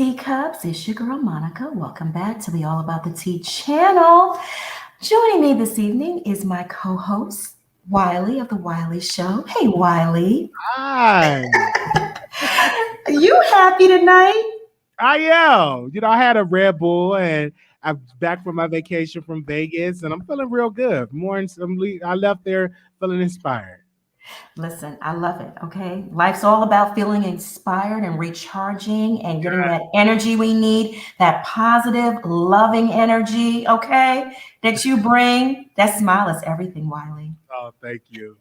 teacups, it's your girl Monica. Welcome back to the All About the Tea channel. Joining me this evening is my co-host, Wiley of The Wiley Show. Hey, Wiley. Hi. Are you happy tonight? I am. I had a Red Bull and I'm back from my vacation from Vegas and I'm feeling real good. I left there feeling inspired. Listen, I love it, okay? Life's all about feeling inspired and recharging and getting that energy we need, that positive, loving energy, okay, that you bring. That smile is everything, Wiley. Oh, thank you.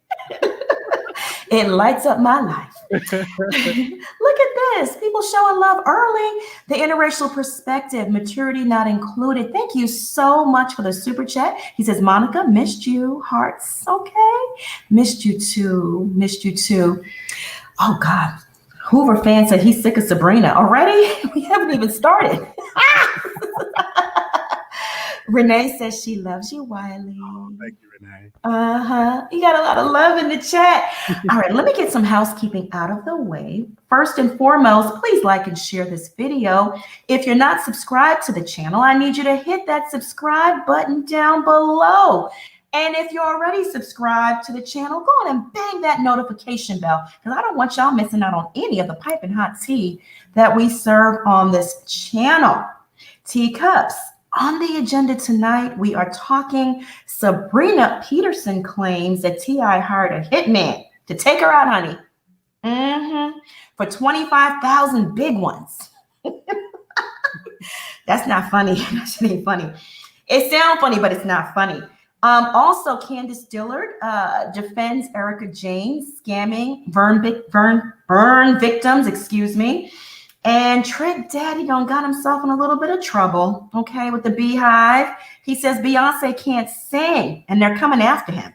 It lights up my life. Look at this. People showing love early. The interracial perspective, maturity not included. Thank you so much for the super chat. He says, Monica, missed you. Hearts. Okay. Missed you too. Missed you too. Oh, God. Hoover fan said he's sick of Sabrina. Already? We haven't even started. Renee says she loves you, Wiley. Oh, thank you, Renee. You got a lot of love in the chat. All right, let me get some housekeeping out of the way. First and foremost, please like and share this video. If you're not subscribed to the channel, I need you to hit that subscribe button down below. And if you're already subscribed to the channel, go on and bang that notification bell because I don't want y'all missing out on any of the piping hot tea that we serve on this channel. Teacups. On the agenda tonight, we are talking Sabrina Peterson claims that T.I. hired a hitman to take her out, honey. For 25,000 big ones. That's not funny. That shit ain't funny. It sounds funny, but it's not funny. Also, Candace Dillard defends Erika Jayne scamming burn victims, And Trick Daddy got himself in a little bit of trouble, okay, with the Beehive. He says Beyonce can't sing, and they're coming after him.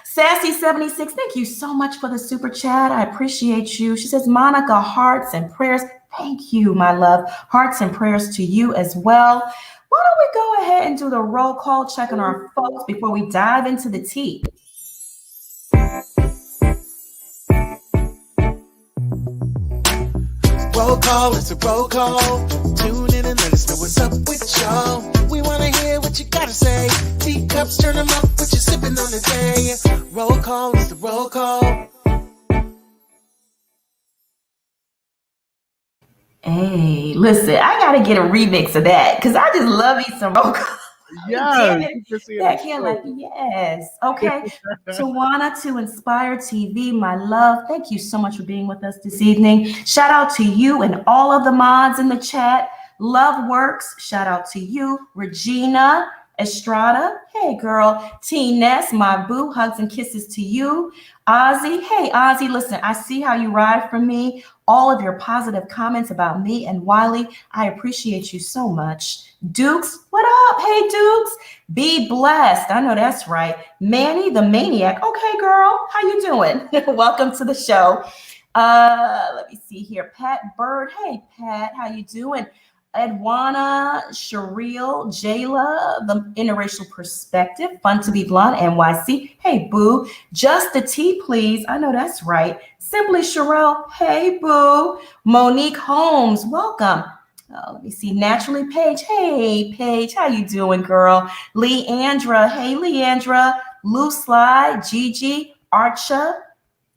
Sassy76, thank you so much for the super chat. I appreciate you. She says, Monica, hearts and prayers. Thank you, my love. Hearts and prayers to you as well. Why don't we go ahead and do the roll call check on our folks before we dive into the tea? Roll call, it's a roll call. Tune in and let us know what's up with y'all. We want to hear what you got to say. Teacups, turn them up, what you sipping on today. Roll call, it's the roll call. Hey, listen, I got to get a remix of that because I just love me some roll call. Yes. Yes. Okay. Tawana to Inspire TV, my love. Thank you so much for being with us this evening. Shout out to you and all of the mods in the chat. Love Works. Shout out to you. Regina Estrada. Hey, girl. T Ness, my boo. Hugs and kisses to you. Ozzy. Hey, Ozzy. Listen, I see how you ride for me. All of your positive comments about me and Wiley. I appreciate you so much. Dukes, what up? Hey, Dukes. Be blessed. I know that's right. Manny the Maniac. Okay, girl. How you doing? Welcome to the show. Let me see here. Pat Bird. Hey, Pat. How you doing? Edwana, Shereel, Jayla, the interracial perspective, fun to be blunt, NYC. Hey, boo. Just the tea, please. I know that's right. Simply Sherelle. Hey, boo. Monique Holmes. Welcome. Let me see. Naturally Paige. Hey, Paige. How you doing, girl? Leandra. Hey, Leandra. Lou Sly. Gigi. Archa.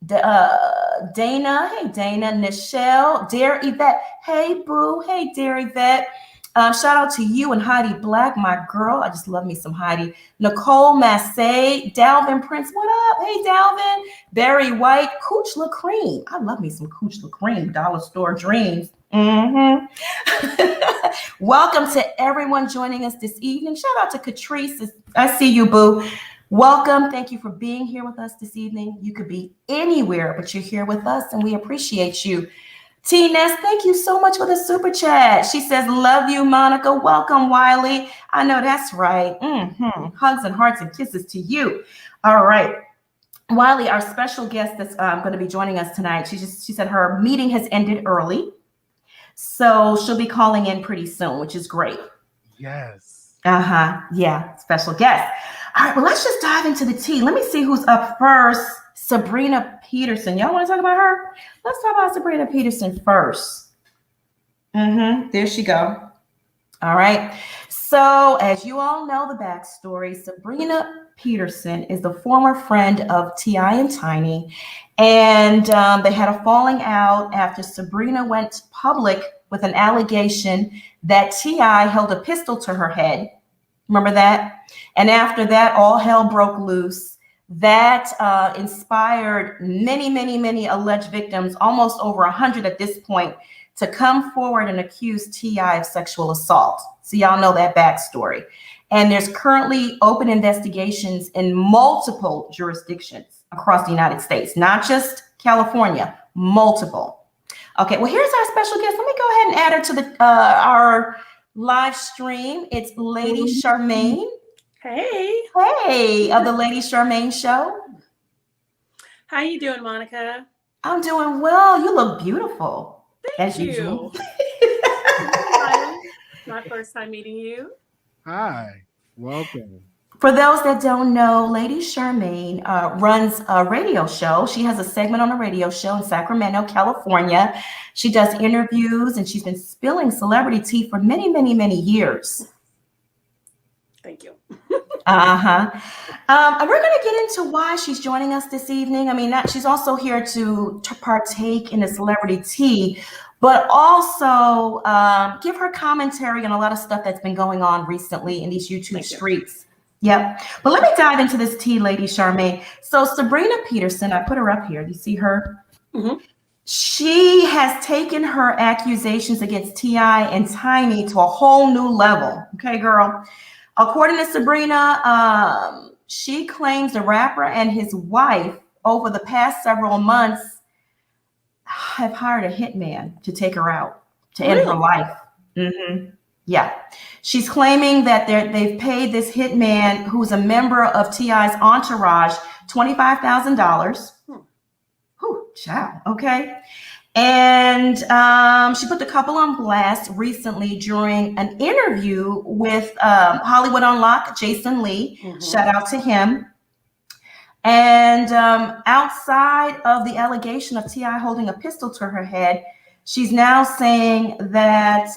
Dana. Hey, Dana. Nichelle. Dare Yvette. Hey, boo. Hey, Dare Yvette. Shout out to you and Heidi Black, my girl. I just love me some Heidi. Nicole Massey. Dalvin Prince. What up? Hey, Dalvin. Barry White. Cooch La Cream. I love me some Cooch La Cream. Dollar Store Dreams. Welcome to everyone joining us this evening. Shout out to Catrice. I see you, boo. Welcome. Thank you for being here with us this evening. You could be anywhere, but you're here with us, and we appreciate you. T-Ness, thank you so much for the super chat. She says, love you, Monica. Welcome, Wiley. I know that's right. Hugs and hearts and kisses to you. All right. Wiley, our special guest that's going to be joining us tonight, she said her meeting has ended early. So she'll be calling in pretty soon, which is great. Yes. Yeah, special guest. All right, well, let's just dive into the tea. Let me see who's up first. Sabrina Peterson. Y'all want to talk about her? Let's talk about Sabrina Peterson first. There she go. All right. So as you all know the backstory, Sabrina Peterson is the former friend of T.I. and Tiny. And they had a falling out after Sabrina went public with an allegation that T.I. held a pistol to her head. Remember that? And after that, all hell broke loose. That inspired many alleged victims, almost over 100 at this point, to come forward and accuse T.I. of sexual assault. So y'all know that backstory. And there's currently open investigations in multiple jurisdictions across the United States, not just California, multiple. Okay, well, here's our special guest. Let me go ahead and add her to the our live stream. It's Lady Charmaine. Hey, of the Lady Charmaine Show. How you doing, Monica? I'm doing well. You look beautiful. Thank you. My first time meeting you. Hi, welcome. For those that don't know, Lady Charmaine runs a radio show. She has a segment on a radio show in Sacramento, California. She does interviews, and she's been spilling celebrity tea for many years. Thank you. We're going to get into why she's joining us this evening. I mean, she's also here to partake in the celebrity tea, but also give her commentary on a lot of stuff that's been going on recently in these YouTube streets. Yep. But let me dive into this tea, Lady Charmaine. So Sabrina Peterson, I put her up here. Do you see her? Mm-hmm. She has taken her accusations against T.I. and Tiny to a whole new level. Okay, girl. According to Sabrina, she claims the rapper and his wife over the past several months have hired a hitman to take her out, to end her life. Yeah. She's claiming that they've paid this hitman, who's a member of T.I.'s entourage, $25,000. Whew, child. Okay. And she put the couple on blast recently during an interview with Hollywood Unlocked, Jason Lee. Shout out to him. And outside of the allegation of T.I. holding a pistol to her head, she's now saying that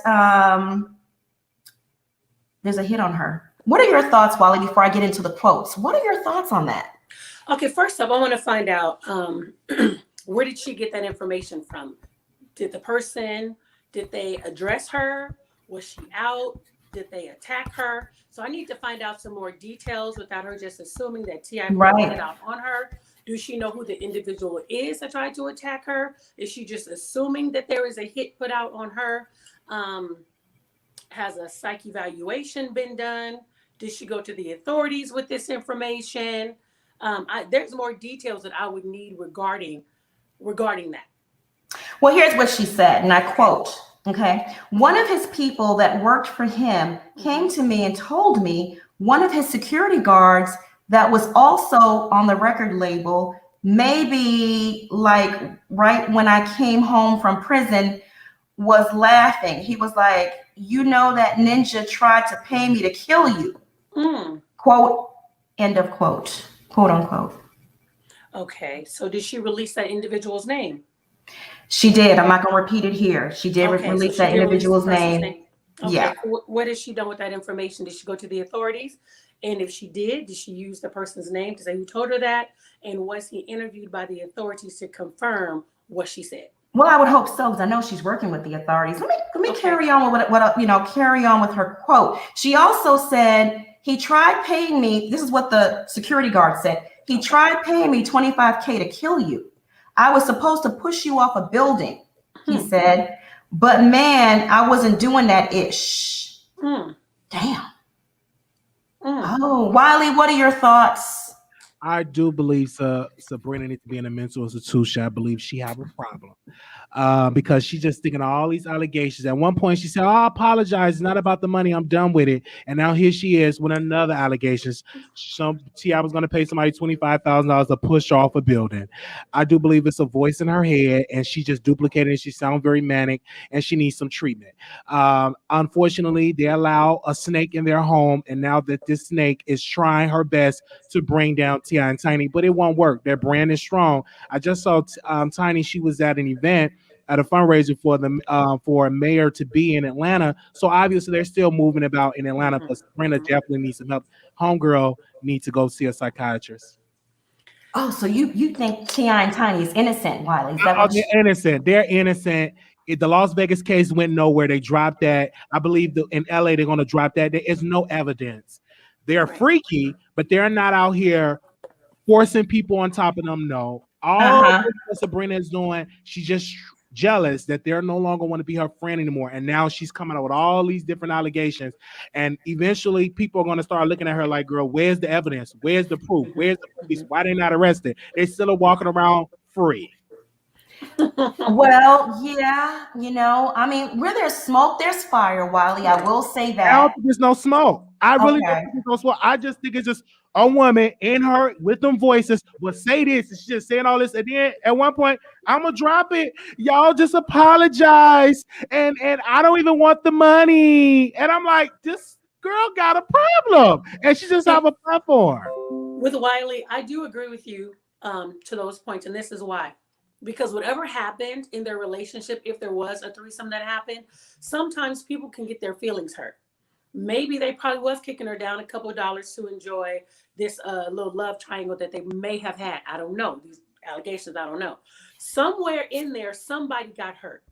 there's a hit on her. What are your thoughts, Wally, before I get into the quotes? What are your thoughts on that? Okay, first up, I want to find out where did she get that information from? Did they address her? Was she out? Did they attack her? So I need to find out some more details without her just assuming that T.I. put it out on her. Does she know who the individual is that tried to attack her? Is she just assuming that there is a hit put out on her? Has a psych evaluation been done? Did she go to the authorities with this information? There's more details that I would need regarding that. Well, here's what she said, and I quote, okay, one of his people that worked for him came to me and told me one of his security guards that was also on the record label, maybe like right when I came home from prison, was laughing. He was like, you know, that ninja tried to pay me to kill you. Quote, end of quote, quote unquote. Okay, so did she release that individual's name? She did. I'm not going to repeat it here. She did release that individual's name. Okay. Yeah. What has she done with that information? Did she go to the authorities? And if she did she use the person's name to say who told her that? And was he interviewed by the authorities to confirm what she said? Well, I would hope so, because I know she's working with the authorities. Let me carry on with carry on with her quote. She also said he tried paying me. This is what the security guard said. He tried paying me $25K to kill you. I was supposed to push you off a building, he said, but man, I wasn't doing that ish. Damn. Oh, Wiley, what are your thoughts? I do believe Sabrina needs to be in a mental institution. I believe she have a problem. because she's just thinking of all these allegations. At one point, she said, "Oh, I apologize. It's not about the money. I'm done with it." And now here she is with another allegations. Some T.I. was going to pay somebody $25,000 to push off a building. I do believe it's a voice in her head, and she just duplicated it. She sounds very manic, and she needs some treatment. Unfortunately, they allow a snake in their home, and now that this snake is trying her best to bring down T.I. and Tiny, but it won't work. Their brand is strong. I just saw Tiny. She was at an event at a fundraiser for a mayor to be in Atlanta. So obviously they're still moving about in Atlanta, but Sabrina definitely needs some help. Homegirl needs to go see a psychiatrist. Oh, so you think T.I. and Tiny is innocent, Wiley? Is that what They're innocent. They're innocent. The Las Vegas case went nowhere. They dropped that. I believe in LA they're going to drop that. There is no evidence. They're freaky, but they're not out here forcing people on top of them. No. All that Sabrina is doing, she's just jealous that they're no longer want to be her friend anymore. And now she's coming out with all these different allegations. And eventually people are going to start looking at her like, girl, where's the evidence? Where's the proof? Where's the police? Why they not arrested? They still are walking around free. Well, yeah, I mean, where there's smoke, there's fire, Wiley. I will say that. I don't think there's no smoke. I really don't think there's no smoke. I just think it's just a woman in her with them voices will say this, and she's just saying all this, and then at one point, I'm gonna drop it. Y'all just apologize, and I don't even want the money. And I'm like, this girl got a problem, and she just have a platform. With Wiley, I do agree with you to those points, and this is why. Because whatever happened in their relationship, if there was a threesome that happened, sometimes people can get their feelings hurt. Maybe they probably was kicking her down a couple of dollars to enjoy this little love triangle that they may have had. I don't know. These allegations, I don't know. Somewhere in there, somebody got hurt.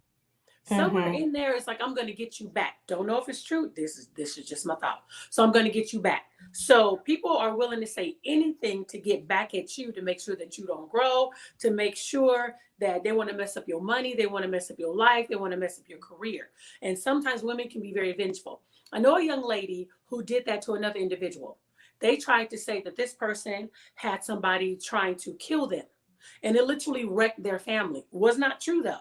Somewhere in there, it's like, I'm going to get you back. Don't know if it's true. This is just my thought. So I'm going to get you back. So people are willing to say anything to get back at you, to make sure that you don't grow, to make sure that they want to mess up your money. They want to mess up your life. They want to mess up your career. And sometimes women can be very vengeful. I know a young lady who did that to another individual. They tried to say that this person had somebody trying to kill them, and it literally wrecked their family. It was not true though,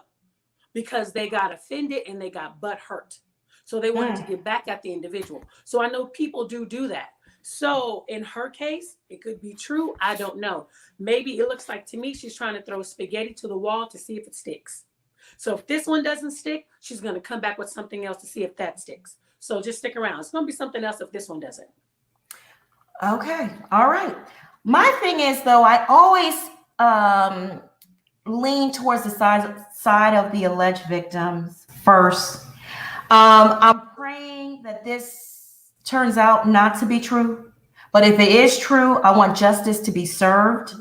because they got offended and they got butt hurt. So they wanted to get back at the individual. So I know people do that. So in her case, it could be true. I don't know. Maybe it looks like to me, she's trying to throw spaghetti to the wall to see if it sticks. So if this one doesn't stick, she's going to come back with something else to see if that sticks. So just stick around. It's going to be something else if this one doesn't. Okay. All right. My thing is, though, I always lean towards the side of the alleged victims first. I'm praying that this turns out not to be true, but if it is true, I want justice to be served.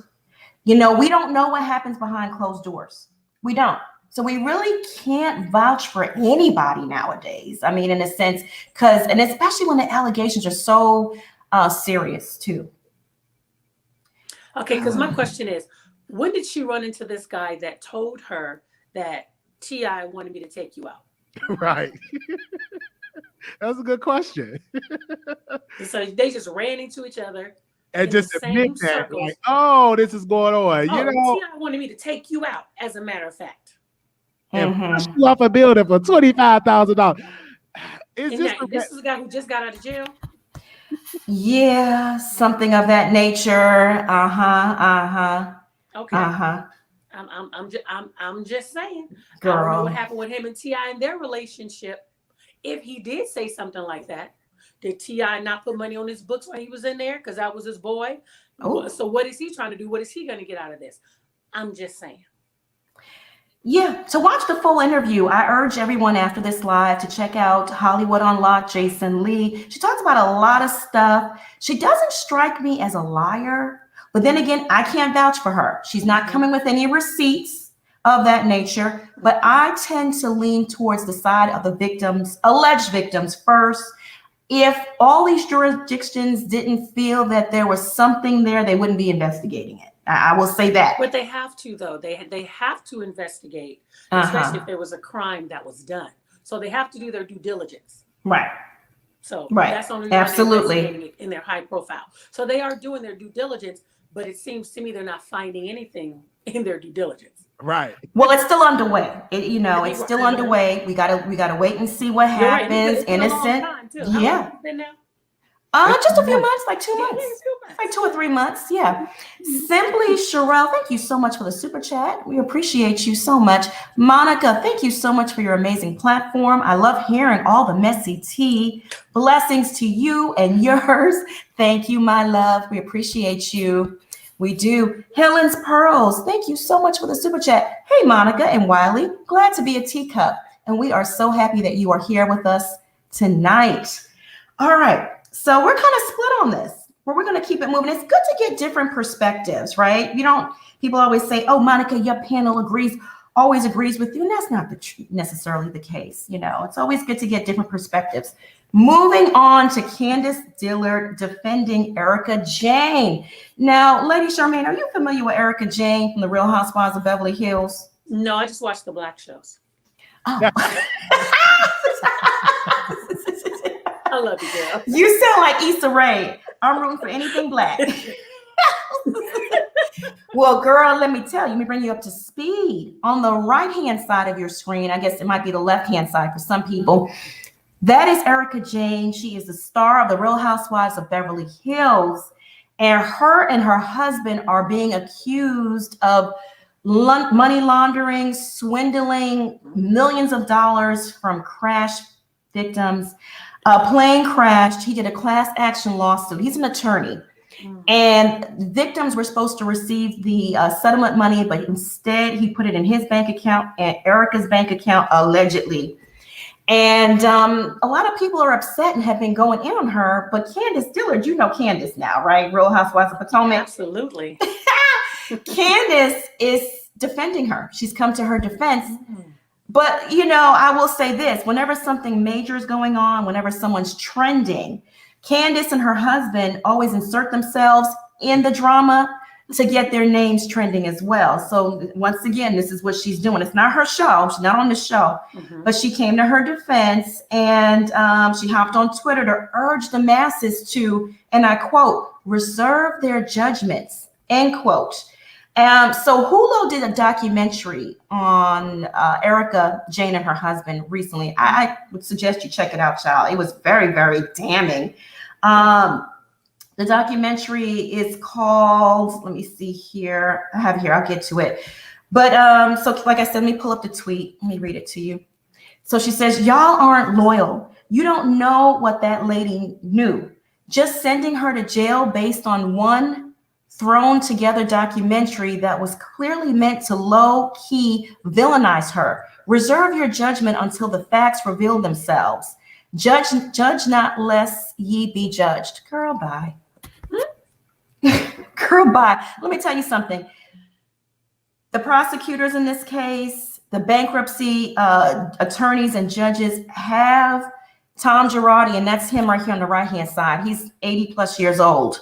We don't know what happens behind closed doors. We don't. So we really can't vouch for anybody nowadays. I mean, in a sense, and especially when the allegations are so serious too. Okay, because my question is, when did she run into this guy that told her that T.I. wanted me to take you out? Right. That was a good question. So they just ran into each other and just admit that, circles. like, oh, this is going on. T.I. wanted me to take you out, as a matter of fact. And push you off a building for $25,000. This is a guy who just got out of jail. Yeah, something of that nature. Okay. I'm just saying. Girl. I don't know what happened with him and T.I. in their relationship. If he did say something like that, did T.I. not put money on his books when he was in there because that was his boy? Oh. So what is he trying to do? What is he going to get out of this? I'm just saying. Yeah, to watch the full interview, I urge everyone after this live to check out Hollywood Unlocked, Jason Lee. She talks about a lot of stuff. She doesn't strike me as a liar, but then again, I can't vouch for her. She's not coming with any receipts of that nature, but I tend to lean towards the side of the victims, alleged victims first. If all these jurisdictions didn't feel that there was something there, they wouldn't be investigating it. I will say that. But they have to, though. They have to investigate, especially if there was a crime that was done. So they have to do their due diligence. Right. So that's only absolutely in their high profile. So they are doing their due diligence, but it seems to me they're not finding anything in their due diligence. Right. Well, it's still underway. I It's think still we're- underway. We gotta wait and see what You're right. happens. It's been a long Innocent. time, too. How long Yeah. has it been now? Just a few months, like 2 Yeah, months. 2 months. Like 2 or 3 months. Yeah. Simply Sherelle, thank you so much for the super chat. We appreciate you so much. Monica, thank you so much for your amazing platform. I love hearing all the messy tea. Blessings to you and yours. Thank you, my love. We appreciate you. We do. Helen's Pearls, thank you so much for the super chat. Hey, Monica and Wiley, glad to be a teacup. And we are so happy that you are here with us tonight. All right. So we're kind of split on this, but we're going to keep it moving. It's good to get different perspectives, right? People always say, oh, Monica, your panel always agrees with you. And that's not necessarily the case. It's always good to get different perspectives. Moving on to Candace Dillard defending Erika Jayne. Now, Lady Charmaine, are you familiar with Erika Jayne from the Real Housewives of Beverly Hills? No, I just watched the black shows. Oh. I love you, girl. You sound like Issa Rae. I'm rooting for anything black. Well, girl, let me bring you up to speed. On the right-hand side of your screen, I guess it might be the left-hand side for some people, that is Erika Jayne. She is the star of the Real Housewives of Beverly Hills. And her husband are being accused of money laundering, swindling millions of dollars from crash victims. A plane crashed. He did a class action lawsuit. He's an attorney. And victims were supposed to receive the settlement money, but instead he put it in his bank account and Erika's bank account, allegedly. And a lot of people are upset and have been going in on her. But Candace Dillard, you know Candace now, right? Real Housewives of Potomac. Absolutely. Candace is defending her. She's come to her defense. But, I will say this, whenever something major is going on, whenever someone's trending, Candace and her husband always insert themselves in the drama to get their names trending as well. So once again, this is what she's doing. It's not her show. She's not on the show, but she came to her defense and she hopped on Twitter to urge the masses to, and I quote, reserve their judgments, end quote. So Hulu did a documentary on Erika Jayne and her husband recently. I would suggest you check it out, child. It was very, very damning. The documentary is called, let me see here. I have it here, I'll get to it. But so like I said, let me pull up the tweet. Let me read it to you. So she says, y'all aren't loyal. You don't know what that lady knew. Just sending her to jail based on one thrown together documentary that was clearly meant to low-key villainize her. Reserve your judgment until the facts reveal themselves. Judge not lest ye be judged. Girl, bye. Girl, bye. Let me tell you something. The prosecutors in this case, the bankruptcy attorneys and judges have Tom Girardi, and that's him right here on the right-hand side. He's 80 plus years old.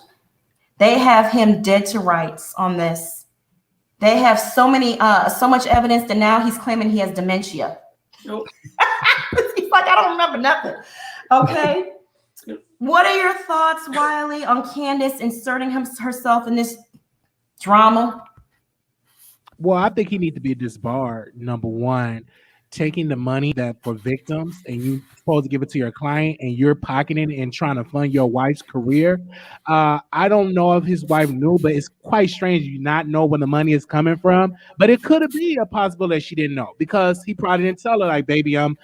They have him dead to rights on this. They have so much evidence that now he's claiming he has dementia. Nope. He's like, I don't remember nothing. Okay. What are your thoughts, Wiley, on Candace inserting herself in this drama? Well, I think he needs to be disbarred. Number one, taking the money that for victims and you supposed to give it to your client and you're pocketing it and trying to fund your wife's career. I don't know if his wife knew, but it's quite strange you not know where the money is coming from. But it could be a possible that she didn't know because he probably didn't tell her like, baby, I'm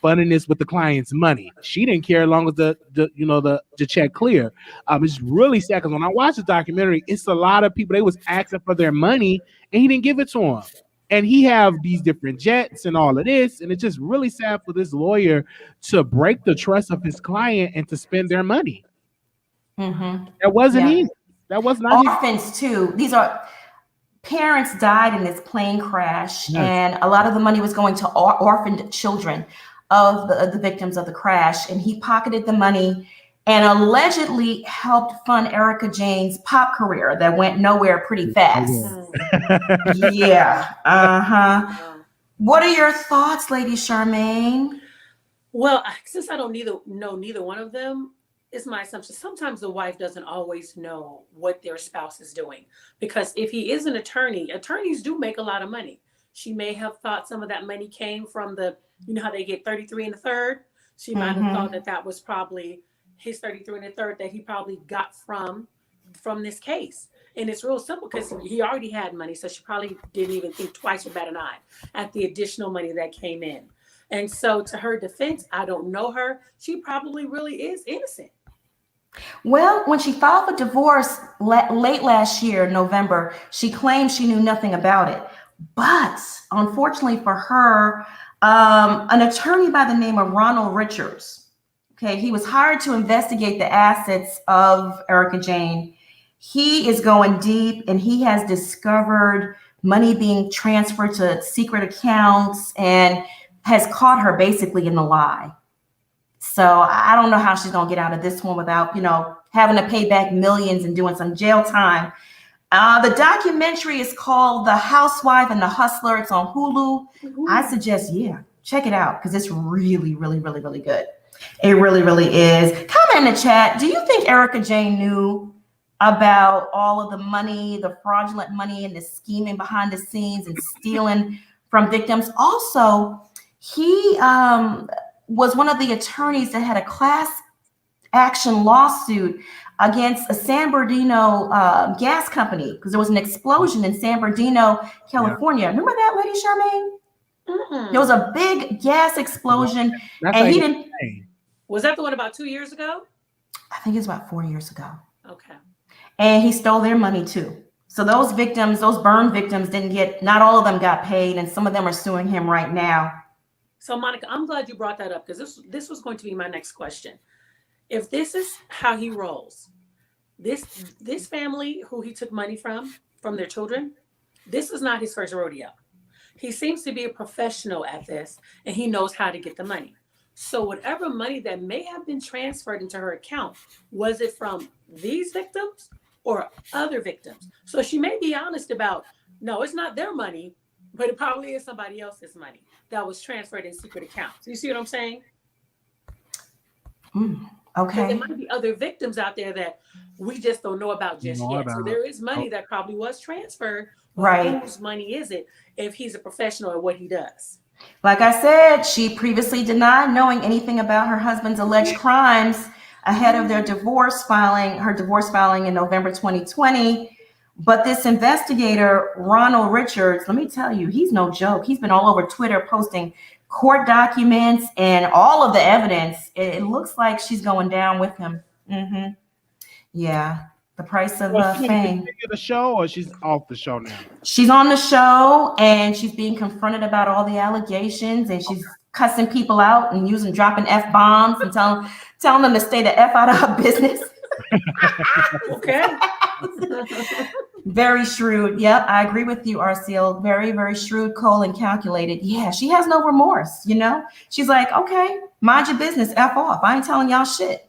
funding this with the client's money. She didn't care as long as the check clear. It's really sad because when I watched the documentary, it's a lot of people, they was asking for their money and he didn't give it to them. And he have these different jets and all of this. And it's just really sad for this lawyer to break the trust of his client and to spend their money. Mm-hmm. That wasn't easy. That was not orphans too. These are parents died in this plane crash, yes. And a lot of the money was going to orphaned children of the victims of the crash. And he pocketed the money and allegedly helped fund Erika Jayne's pop career that went nowhere pretty fast. Yeah. Uh-huh. What are your thoughts, Lady Charmaine? Well, since I don't know neither one of them, it's my assumption. Sometimes the wife doesn't always know what their spouse is doing. Because if he is an attorney, attorneys do make a lot of money. She may have thought some of that money came from the, you know how they get 33 1/3. She might have thought that was probably his 33 1/3 that he probably got from this case. And it's real simple because he already had money. So she probably didn't even think twice or bat an eye at the additional money that came in. And so to her defense, I don't know her. She probably really is innocent. Well, when she filed for divorce late last year, November, she claimed she knew nothing about it. But unfortunately for her, an attorney by the name of Ronald Richards, okay, he was hired to investigate the assets of Erika Jayne. He is going deep, and he has discovered money being transferred to secret accounts and has caught her basically in the lie. So I don't know how she's going to get out of this one without, having to pay back millions and doing some jail time. The documentary is called The Housewife and the Hustler. It's on Hulu. I suggest, check it out because it's really, really, really, really good. It really, really is. Comment in the chat. Do you think Erika Jayne knew about all of the money, the fraudulent money, and the scheming behind the scenes and stealing from victims? Also, he was one of the attorneys that had a class action lawsuit against a San Bernardino gas company because there was an explosion in San Bernardino, California. Remember that, Lady Charmaine? There was a big gas explosion, and he didn't. Was that the one about 2 years ago? I think it's about 4 years ago. Okay. And he stole their money too. So those victims, those burn victims not all of them got paid, and some of them are suing him right now. So Monica, I'm glad you brought that up because this was going to be my next question. If this is how he rolls, this family who he took money from their children, this is not his first rodeo. He seems to be a professional at this, and he knows how to get the money. So whatever money that may have been transferred into her account, was it from these victims or other victims? So she may be honest about, no, it's not their money, but it probably is somebody else's money that was transferred in secret accounts. You see what I'm saying? Okay. There might be other victims out there that we just don't know about just yet. So there is money that probably was transferred. Right. Whose money is it if he's a professional at what he does? Like I said, she previously denied knowing anything about her husband's alleged crimes ahead of her divorce filing in November 2020. But this investigator, Ronald Richards, let me tell you, he's no joke. He's been all over Twitter posting court documents and all of the evidence. It looks like she's going down with him. Yeah. The price of fame. She's the show, or she's off the show now? She's on the show, and she's being confronted about all the allegations, and she's cussing people out and dropping F-bombs and telling them to stay the F out of her business. Okay. Very shrewd. Yep, I agree with you, RCL. Very, very shrewd, cold, and calculated. Yeah, she has no remorse, She's like, okay, mind your business, F off. I ain't telling y'all shit.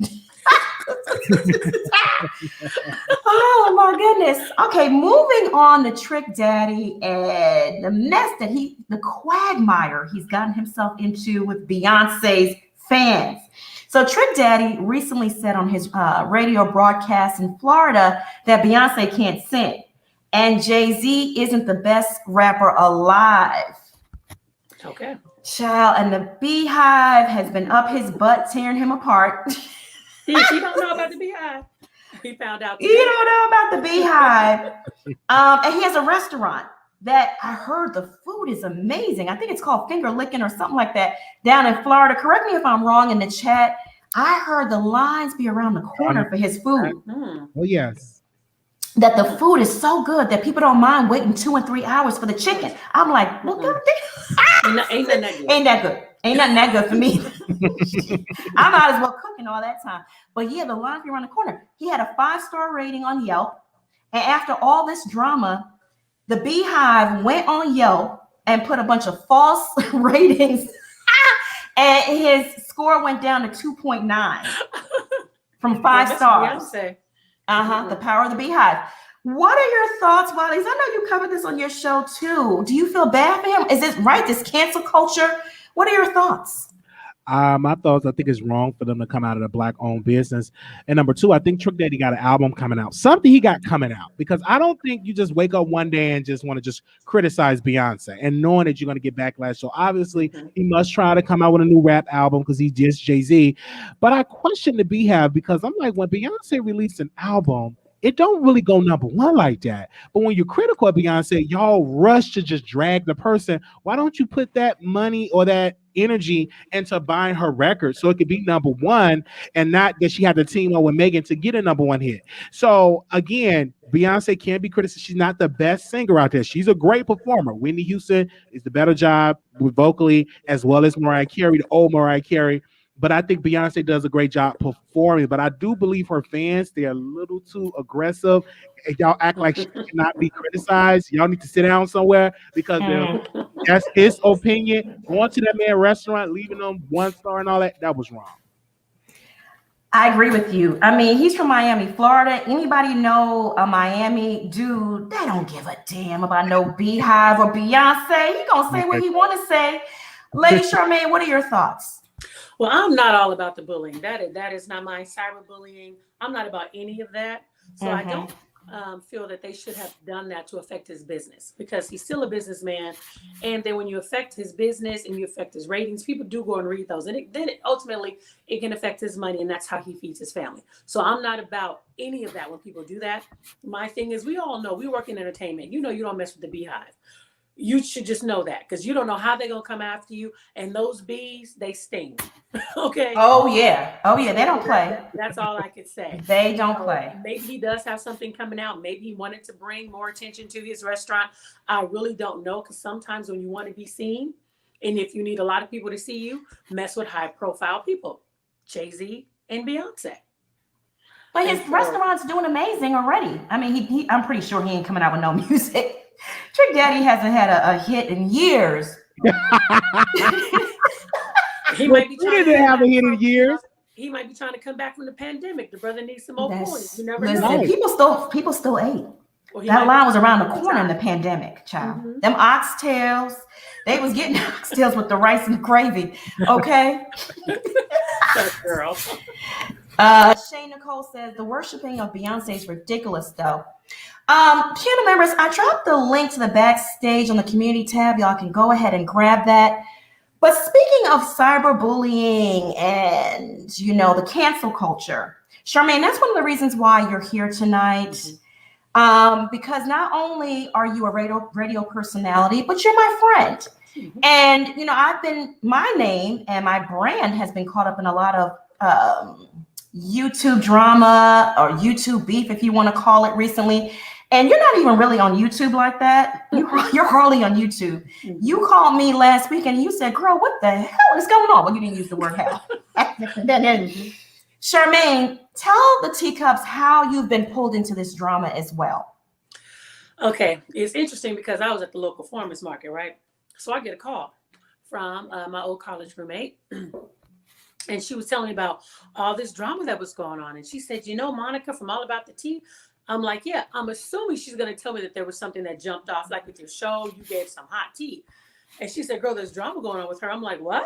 Oh my goodness. Okay, moving on to Trick Daddy and the mess that the quagmire he's gotten himself into with Beyonce's fans. So Trick Daddy recently said on his radio broadcast in Florida that Beyonce can't sing and Jay-Z isn't the best rapper alive. Okay. Child, and the Beehive has been up his butt tearing him apart. He don't know about the Beehive. He found out. You don't know about the Beehive. And he has a restaurant that I heard the food is amazing. I think it's called Finger Licking or something like that down in Florida. Correct me if I'm wrong in the chat. I heard the lines be around the corner for his food. Oh, yes. That the food is so good that people don't mind waiting 2 and 3 hours for the chicken. I'm like, look at this. Ain't that good? Ain't that good. Ain't nothing that good for me. I might as well cooking all that time. But yeah, the line be around the corner. He had a 5-star rating on Yelp. And after all this drama, the Beehive went on Yelp and put a bunch of false ratings. And his score went down to 2.9 from 5 stars. The power of the Beehive. What are your thoughts, Wallies? I know you covered this on your show too. Do you feel bad for him? Is this right? This cancel culture? What are your thoughts? My thoughts, I think it's wrong for them to come out of the black-owned business. And number two, I think Trick Daddy got an album coming out. Something he got coming out. Because I don't think you just wake up one day and just want to just criticize Beyonce and knowing that you're going to get backlash. So obviously, he must try to come out with a new rap album because he dissed Jay-Z. But I question the Beehive because I'm like, when Beyonce released an album, it don't really go number one like that. But when you're critical of Beyonce, y'all rush to just drag the person. Why don't you put that money or that energy into buying her record so it could be number one and not that she had to team up with Megan to get a number one hit? So again, Beyonce can't be criticized. She's not the best singer out there. She's a great performer. Whitney Houston is the better job with vocally as well as Mariah Carey, the old Mariah Carey. But I think Beyonce does a great job performing. But I do believe her fans, they're a little too aggressive. If y'all act like she cannot be criticized, y'all need to sit down somewhere because that's his opinion. Going to that man restaurant, leaving them 1 star and all that, that was wrong. I agree with you. I mean, he's from Miami, Florida. Anybody know a Miami dude? They don't give a damn about no Beehive or Beyonce. He gonna say what he want to say. Lady Charmaine, what are your thoughts? Well, I'm not all about the bullying. That is not my cyberbullying. I'm not about any of that. So I don't feel that they should have done that to affect his business because he's still a businessman. And then when you affect his business and you affect his ratings, people do go and read those. And then ultimately it can affect his money, and that's how he feeds his family. So I'm not about any of that when people do that. My thing is, we all know we work in entertainment. You know, you don't mess with the Beehive. You should just know that because you don't know how they're going to come after you. And those bees, they sting. Okay. Oh, yeah. They don't play. That's all I could say. They don't play. Maybe he does have something coming out. Maybe he wanted to bring more attention to his restaurant. I really don't know because sometimes when you want to be seen and if you need a lot of people to see you, mess with high profile people, Jay-Z and Beyonce. But his restaurant's doing amazing already. I mean, I'm pretty sure he ain't coming out with no music. Trick Daddy hasn't had a hit in years. He might be trying to have a hit in years. He might be trying to come back from the pandemic. The brother needs some more points. You never listen, know. People still ate. That line was around the corner in the pandemic, child. Them oxtails, they was getting oxtails with the rice and the gravy. Okay. Girl. Shane Nicole says the worshiping of Beyonce is ridiculous, though. Channel members, I dropped the link to the backstage on the community tab. Y'all can go ahead and grab that. But speaking of cyberbullying and, the cancel culture, Charmaine, that's one of the reasons why you're here tonight. Because not only are you a radio personality, but you're my friend. And, my name and my brand has been caught up in a lot of YouTube drama or YouTube beef, if you want to call it, recently. And you're not even really on YouTube like that. You're hardly on YouTube. You called me last week and you said, girl, what the hell is going on? Well, you didn't use the word hell. Charmaine, tell the teacups how you've been pulled into this drama as well. Okay. It's interesting because I was at the local farmers market, right? So I get a call from my old college roommate. And she was telling me about all this drama that was going on. And she said, Monica from All About the Tea? I'm like, yeah, I'm assuming she's going to tell me that there was something that jumped off, like with your show, you gave some hot tea. And she said, girl, there's drama going on with her. I'm like, what?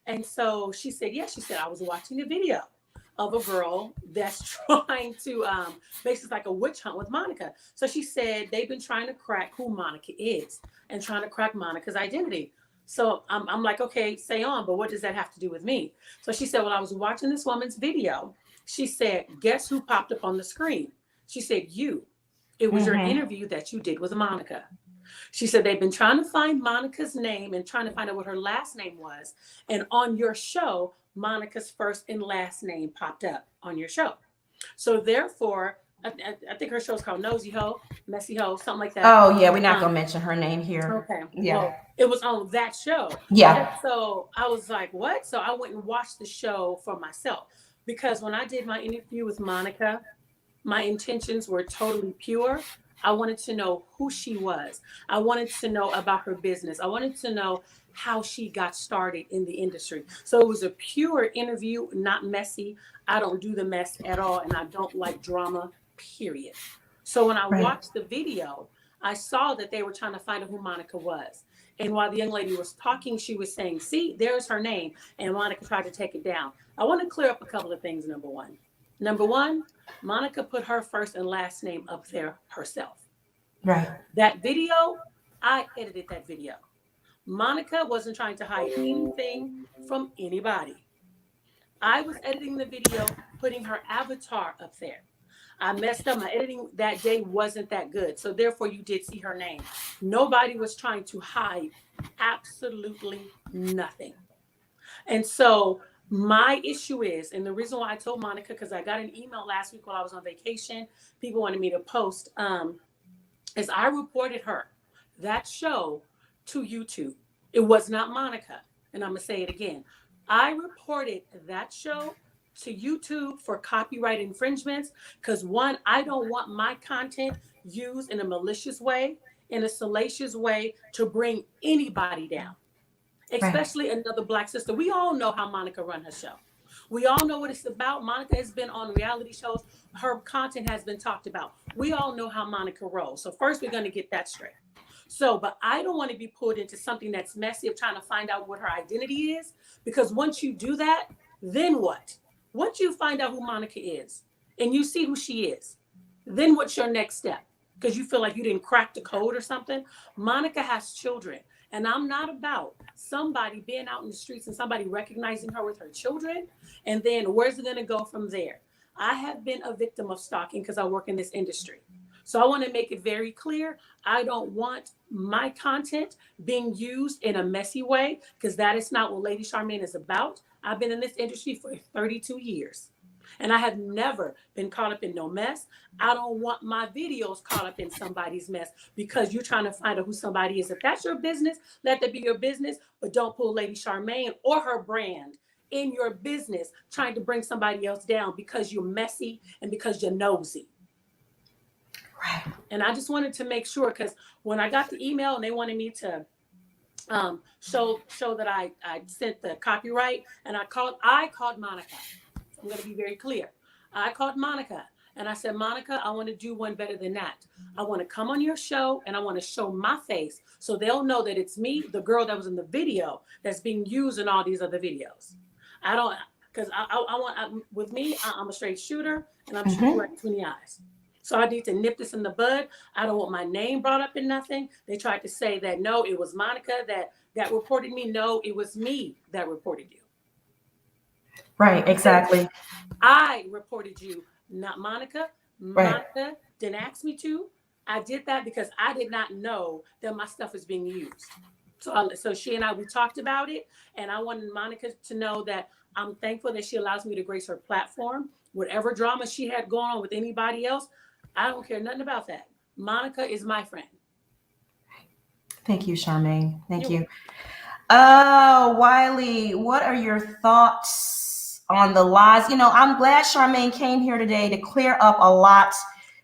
And so she said, yeah, she said, I was watching a video of a girl that's trying to, basically like a witch hunt with Monica. So she said, they've been trying to crack who Monica is and trying to crack Monica's identity. So I'm like, okay, say on, but what does that have to do with me? So she said, well, I was watching this woman's video. She said, guess who popped up on the screen? She said, you. It was your interview that you did with Monica. She said, they've been trying to find Monica's name and trying to find out what her last name was. And on your show, Monica's first and last name popped up on your show. So therefore, I think her show's called Nosy Ho, Messy Ho, something like that. Oh, yeah. We're not going to mention her name here. Okay. Yeah. Well, it was on that show. Yeah. And so I was like, what? So I went and watched the show for myself because when I did my interview with Monica, my intentions were totally pure. I wanted to know who she was. I wanted to know about her business. I wanted to know how she got started in the industry. So it was a pure interview, not messy. I don't do the mess at all. And I don't like drama, period. So when I watched the video, I saw that they were trying to find out who Monica was. And while the young lady was talking, she was saying, see, there's her name. And Monica tried to take it down. I want to clear up a couple of things, number one. Number one, Monica put her first and last name up there herself. Right. That video, I edited that video. Monica wasn't trying to hide anything from anybody. I was editing the video, putting her avatar up there. I messed up. My editing that day wasn't that good. So therefore, you did see her name. Nobody was trying to hide absolutely nothing. And so my issue is, and the reason why I told Monica, because I got an email last week while I was on vacation, people wanted me to post, is I reported her, that show, to YouTube. It was not Monica. And I'm going to say it again. I reported that show to YouTube for copyright infringements because, one, I don't want my content used in a malicious way, in a salacious way to bring anybody down, especially another Black sister. We all know how Monica run her show. We all know what it's about. Monica has been on reality shows. Her content has been talked about. We all know how Monica rolls. So first, we're going to get that straight. So, but I don't want to be pulled into something that's messy of trying to find out what her identity is, because once you do that, then what? Once you find out who Monica is and you see who she is, then what's your next step? Because you feel like you didn't crack the code or something. Monica has children, and I'm not about somebody being out in the streets and somebody recognizing her with her children. And then where's it going to go from there? I have been a victim of stalking because I work in this industry. So I want to make it very clear. I don't want my content being used in a messy way, because that is not what Lady Charmaine is about. I've been in this industry for 32 years, and I have never been caught up in no mess. I don't want my videos caught up in somebody's mess because you're trying to find out who somebody is. If that's your business, let that be your business, but don't pull Lady Charmaine or her brand in your business trying to bring somebody else down because you're messy and because you're nosy. Right. And I just wanted to make sure, because when I got the email and they wanted me to show that I sent the copyright, and I called Monica. I'm going to be very clear. I called Monica and I said, Monica, I want to do one better than that. I want to come on your show and I want to show my face so they'll know that it's me, the girl that was in the video that's being used in all these other videos. I don't, because with me, I'm a straight shooter and I'm shooting right between the eyes. So I need to nip this in the bud. I don't want my name brought up in nothing. They tried to say that, no, it was Monica that reported me. No, it was me that reported you. Right, exactly. I reported you, not Monica. Right. Monica didn't ask me to. I did that because I did not know that my stuff was being used. So she and I, we talked about it, and I wanted Monica to know that I'm thankful that she allows me to grace her platform. Whatever drama she had going on with anybody else, I don't care nothing about that. Monica is my friend. Thank you, Charmaine. Thank you. Wiley, what are your thoughts on the lies? You know, I'm glad Charmaine came here today to clear up a lot,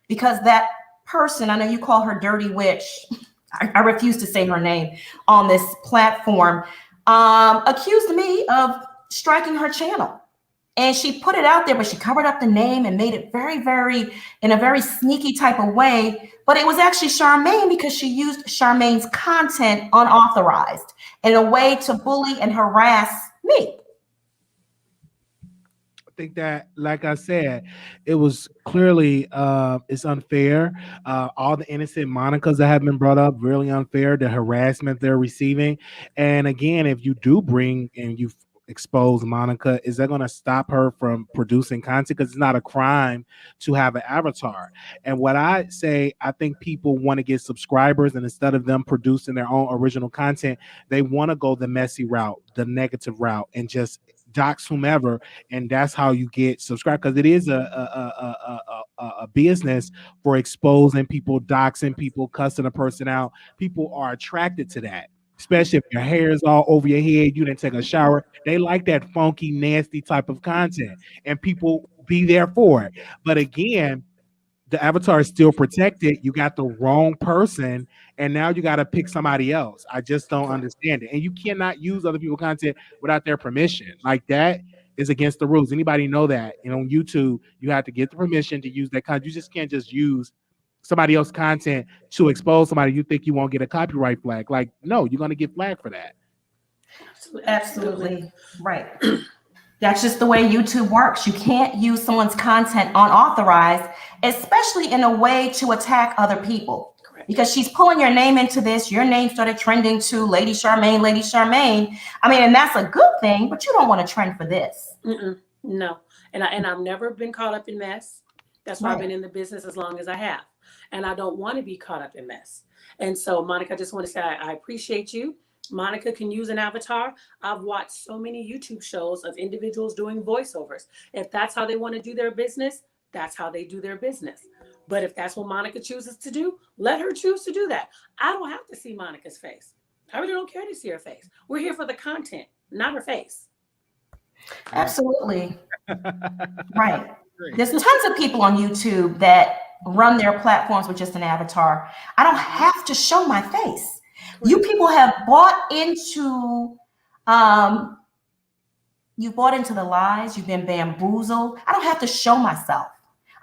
because that person, I know you call her Dirty Witch. I refuse to say her name on this platform, accused me of striking her channel. And she put it out there, but she covered up the name and made it very, very, in a very sneaky type of way. But it was actually Charmaine, because she used Charmaine's content unauthorized in a way to bully and harass me. I think that, like I said, it was clearly it's unfair. All the innocent Monicas that have been brought up, really unfair. The harassment they're receiving, and again, if you do bring and you expose Monica, is that going to stop her from producing content? Because it's not a crime to have an avatar. And what I say, I think people want to get subscribers, and instead of them producing their own original content, they want to go the messy route, the negative route, and just dox whomever, and that's how you get subscribed. Because it is a business for exposing people, doxing people, cussing a person out. People are attracted to that. Especially if your hair is all over your head, you didn't take a shower. They like that funky, nasty type of content, and people be there for it. But again, the avatar is still protected. You got the wrong person, and now you got to pick somebody else. I just don't understand it. And you cannot use other people's content without their permission. Like, that is against the rules. Anybody know that? And on YouTube, you have to get the permission to use that content. You just can't just use somebody else's content to expose somebody, you think you won't get a copyright flag. Like, no, you're going to get flagged for that. Absolutely. Right. That's just the way YouTube works. You can't use someone's content unauthorized, especially in a way to attack other people. Correct. Because she's pulling your name into this. Your name started trending to Lady Charmaine, Lady Charmaine. I mean, and that's a good thing, but you don't want to trend for this. No. And I've never been caught up in mess. That's why Right. I've been in the business as long as I have. And I don't want to be caught up in mess. And so, Monica, I just want to say I appreciate you. Monica can use an avatar. I've watched so many YouTube shows of individuals doing voiceovers. If that's how they want to do their business, that's how they do their business. But if that's what Monica chooses to do, let her choose to do that. I don't have to see Monica's face. I really don't care to see her face. We're here for the content, not her face. Absolutely. Right. There's tons of people on YouTube that run their platforms with just an avatar. I don't have to show my face. You people have bought into the lies. You've been bamboozled. I don't have to show myself.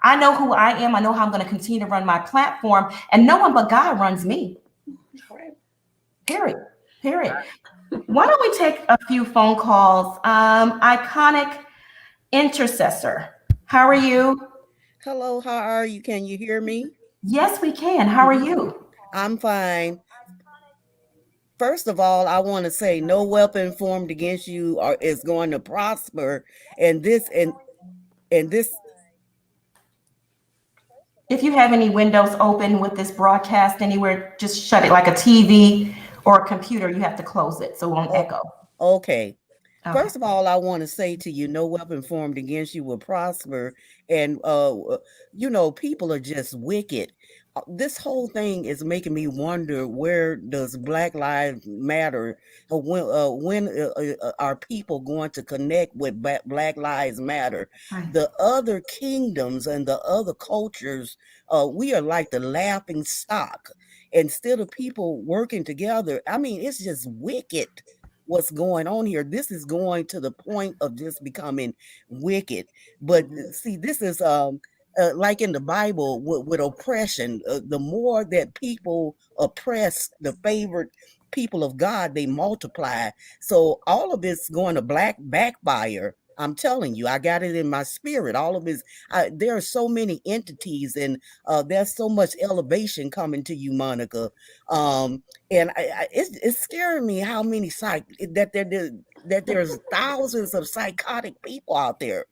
I know who I am. I know how I'm going to continue to run my platform, and no one but God runs me. Period. Why don't we take a few phone calls? Iconic Intercessor. How are you? Hello, how are you? Can you hear me? Yes, we can. How are you? I'm fine. First of all, I want to say no weapon formed against you is going to prosper. And this. If you have any windows open with this broadcast anywhere, just shut it like a TV or a computer. You have to close it so it won't echo. Okay. First of all, I want to say to you, no weapon formed against you will prosper. And, people are just wicked. This whole thing is making me wonder, where does Black Lives Matter? When are people going to connect with Black Lives Matter? Right. The other kingdoms and the other cultures, we are like the laughing stock. Instead of people working together, I mean, it's just wicked what's going on here. This is going to the point of just becoming wicked. But see, this is like in the Bible with oppression. The more that people oppress the favored people of God, they multiply. So all of it's going to backfire. I'm telling you, I got it in my spirit. All of it. There are so many entities, and there's so much elevation coming to you, Monica. And it's scaring me how many that there's thousands of psychotic people out there.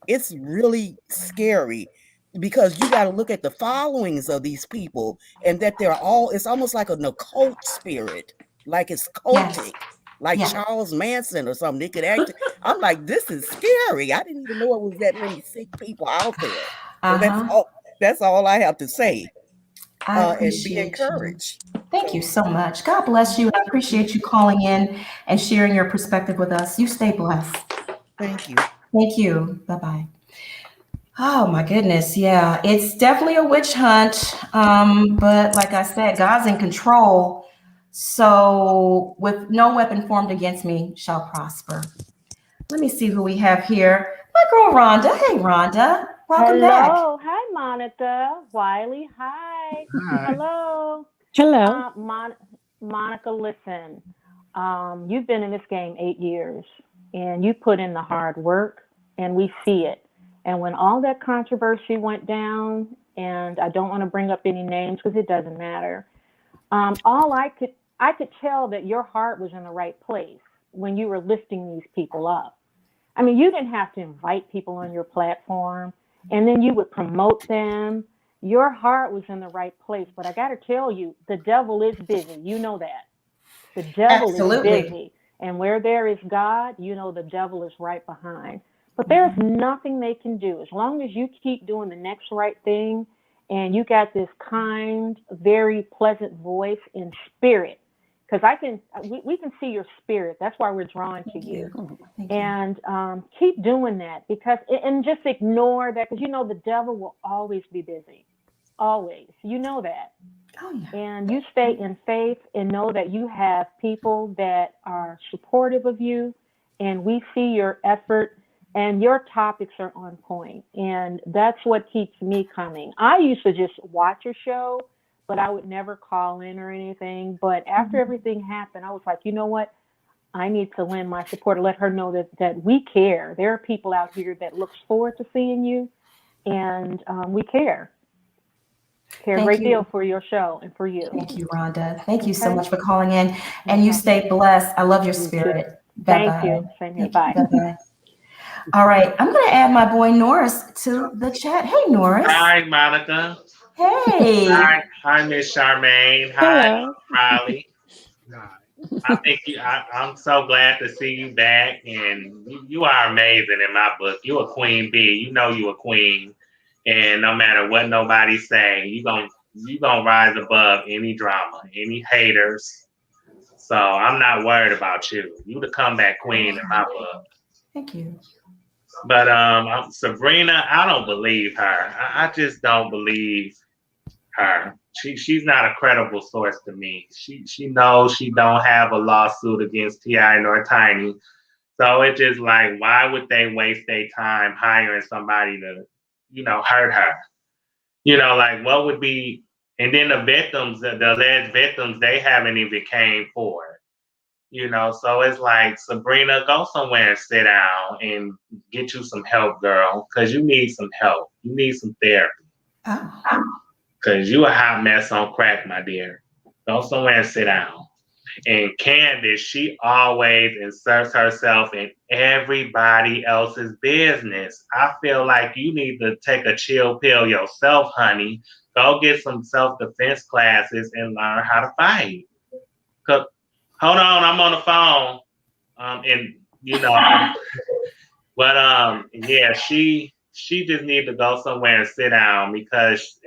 It's really scary, because you got to look at the followings of these people, and that it's almost like an occult spirit, like it's cultic, like Charles Manson or something. They could act. I'm like, this is scary. I didn't even know it was that many sick people out there. So that's all I have to say. And be encouraged. Thank you so much. God bless you. I appreciate you calling in and sharing your perspective with us. You stay blessed. Thank you. Thank you. Bye-bye. Oh my goodness. Yeah, it's definitely a witch hunt. But like I said, God's in control. So with no weapon formed against me shall prosper. Let me see who we have here. My girl Rhonda. Hey, Rhonda. Welcome back. Hello. Hi, Monica. Wiley. Hi. Hello. Hello. Monica, listen. You've been in this game 8 years, and you put in the hard work, and we see it. And when all that controversy went down, and I don't want to bring up any names because it doesn't matter, I could tell that your heart was in the right place when you were lifting these people up. I mean, you didn't have to invite people on your platform, and then you would promote them. Your heart was in the right place. But I got to tell you, the devil is busy. You know that. The devil is busy. And where there is God, you know the devil is right behind. But there's nothing they can do. As long as you keep doing the next right thing, and you got this kind, very pleasant voice in spirit, because we can see your spirit. That's why we're drawn to you. And keep doing that, and just ignore that, because you know the devil will always be busy. Always. You know that. Oh, yeah. And you stay in faith and know that you have people that are supportive of you, and we see your effort and your topics are on point, and that's what keeps me coming. I used to just watch a show, but I would never call in or anything. But after everything happened, I was like, you know what? I need to lend my support, let her know that we care. There are people out here that looks forward to seeing you, and we care. Care a great deal for your show and for you. Thank you, Rhonda. Thank you so much for calling in. And you stay blessed. I love your spirit. Thank you. Same here. Bye. Bye-bye. All right. I'm going to add my boy Norris to the chat. Hey, Norris. Hi, Monica. Hey. Hi, Miss Charmaine. Hi, Riley. I'm so glad to see you back, and you are amazing in my book. You're a queen bee. You know you're a queen, and no matter what nobody say, you gonna rise above any drama, any haters. So I'm not worried about you. You the comeback queen in my book. Thank you. But Sabrina, I don't believe her. I just don't believe her. She's not a credible source to me. She knows she don't have a lawsuit against T.I. nor Tiny. So it's just like, why would they waste their time hiring somebody to, hurt her? Like what would be, and then the victims, the alleged victims, they haven't even came forward. So it's like, Sabrina, go somewhere and sit down and get you some help, girl, because you need some help. You need some therapy. Oh. Because you a hot mess on crack, my dear. Go somewhere and sit down. And Candace, she always inserts herself in everybody else's business. I feel like you need to take a chill pill yourself, honey. Go get some self-defense classes and learn how to fight. Hold on, I'm on the phone. Yeah, she just needs to go somewhere and sit down, because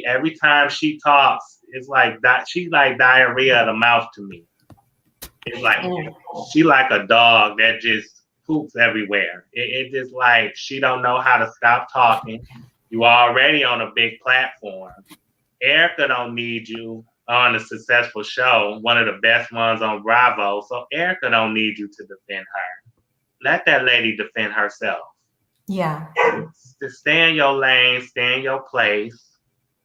every time she talks, it's like that. She's like diarrhea of the mouth to me. It's like she like a dog that just poops everywhere. It just like she don't know how to stop talking. You already on a big platform. Erika don't need you on a successful show, one of the best ones on Bravo. So Erika don't need you to defend her. Let that lady defend herself. Yeah. Just stay in your lane, stay in your place,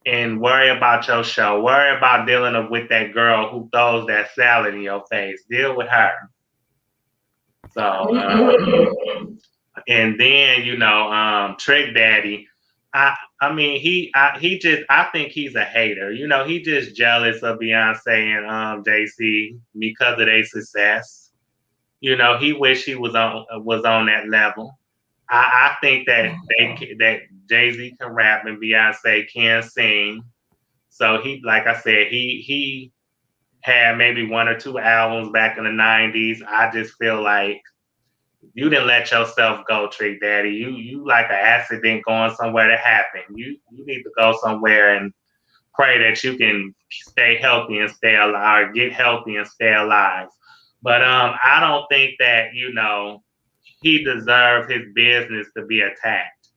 and worry about your show. Worry about dealing with that girl who throws that salad in your face. Deal with her. So, and then, Trick Daddy, I think he's a hater. He just jealous of Beyonce and JC because of their success. He wish he was on that level. I think that that Jay-Z can rap and Beyonce can sing. So like I said, he had maybe 1 or 2 albums back in the 90s. I just feel like you didn't let yourself go, Trick Daddy. You like an accident going somewhere to happen. You need to go somewhere and pray that you can stay healthy and stay alive, or get healthy and stay alive. But I don't think that, he deserved his business to be attacked.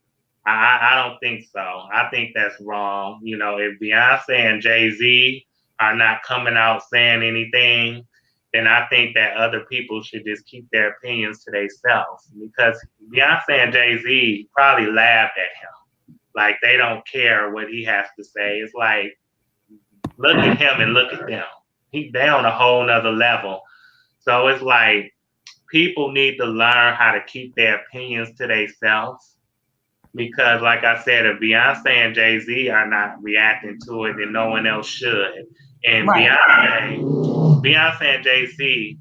I don't think so. I think that's wrong. If Beyonce and Jay-Z are not coming out saying anything, then I think that other people should just keep their opinions to themselves, because Beyonce and Jay-Z probably laughed at him. Like they don't care what he has to say. It's like, look at him and look at them. They on a whole nother level. So it's like, people need to learn how to keep their opinions to themselves, because like I said, if Beyonce and Jay-Z are not reacting to it, then no one else should. And right. Beyonce and Jay-Z,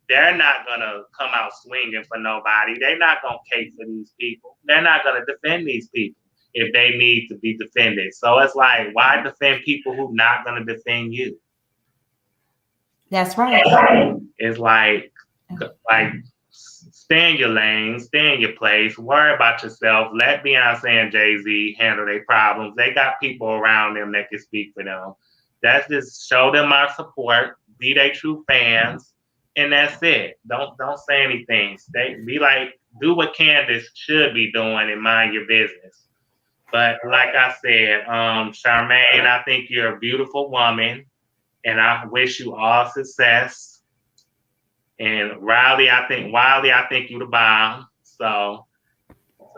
they're not going to come out swinging for nobody. They're not going to cape for these people. They're not going to defend these people if they need to be defended. So it's like, why defend people who not going to defend you? That's right. It's like stay in your lane, stay in your place, worry about yourself. Let Beyonce and Jay-Z handle their problems. They got people around them that can speak for them. That's just show them our support, be their true fans, and that's it. Don't say anything. Do what Candace should be doing and mind your business. But like I said, Charmaine, I think you're a beautiful woman, and I wish you all success. And Riley, I think you the bomb. So,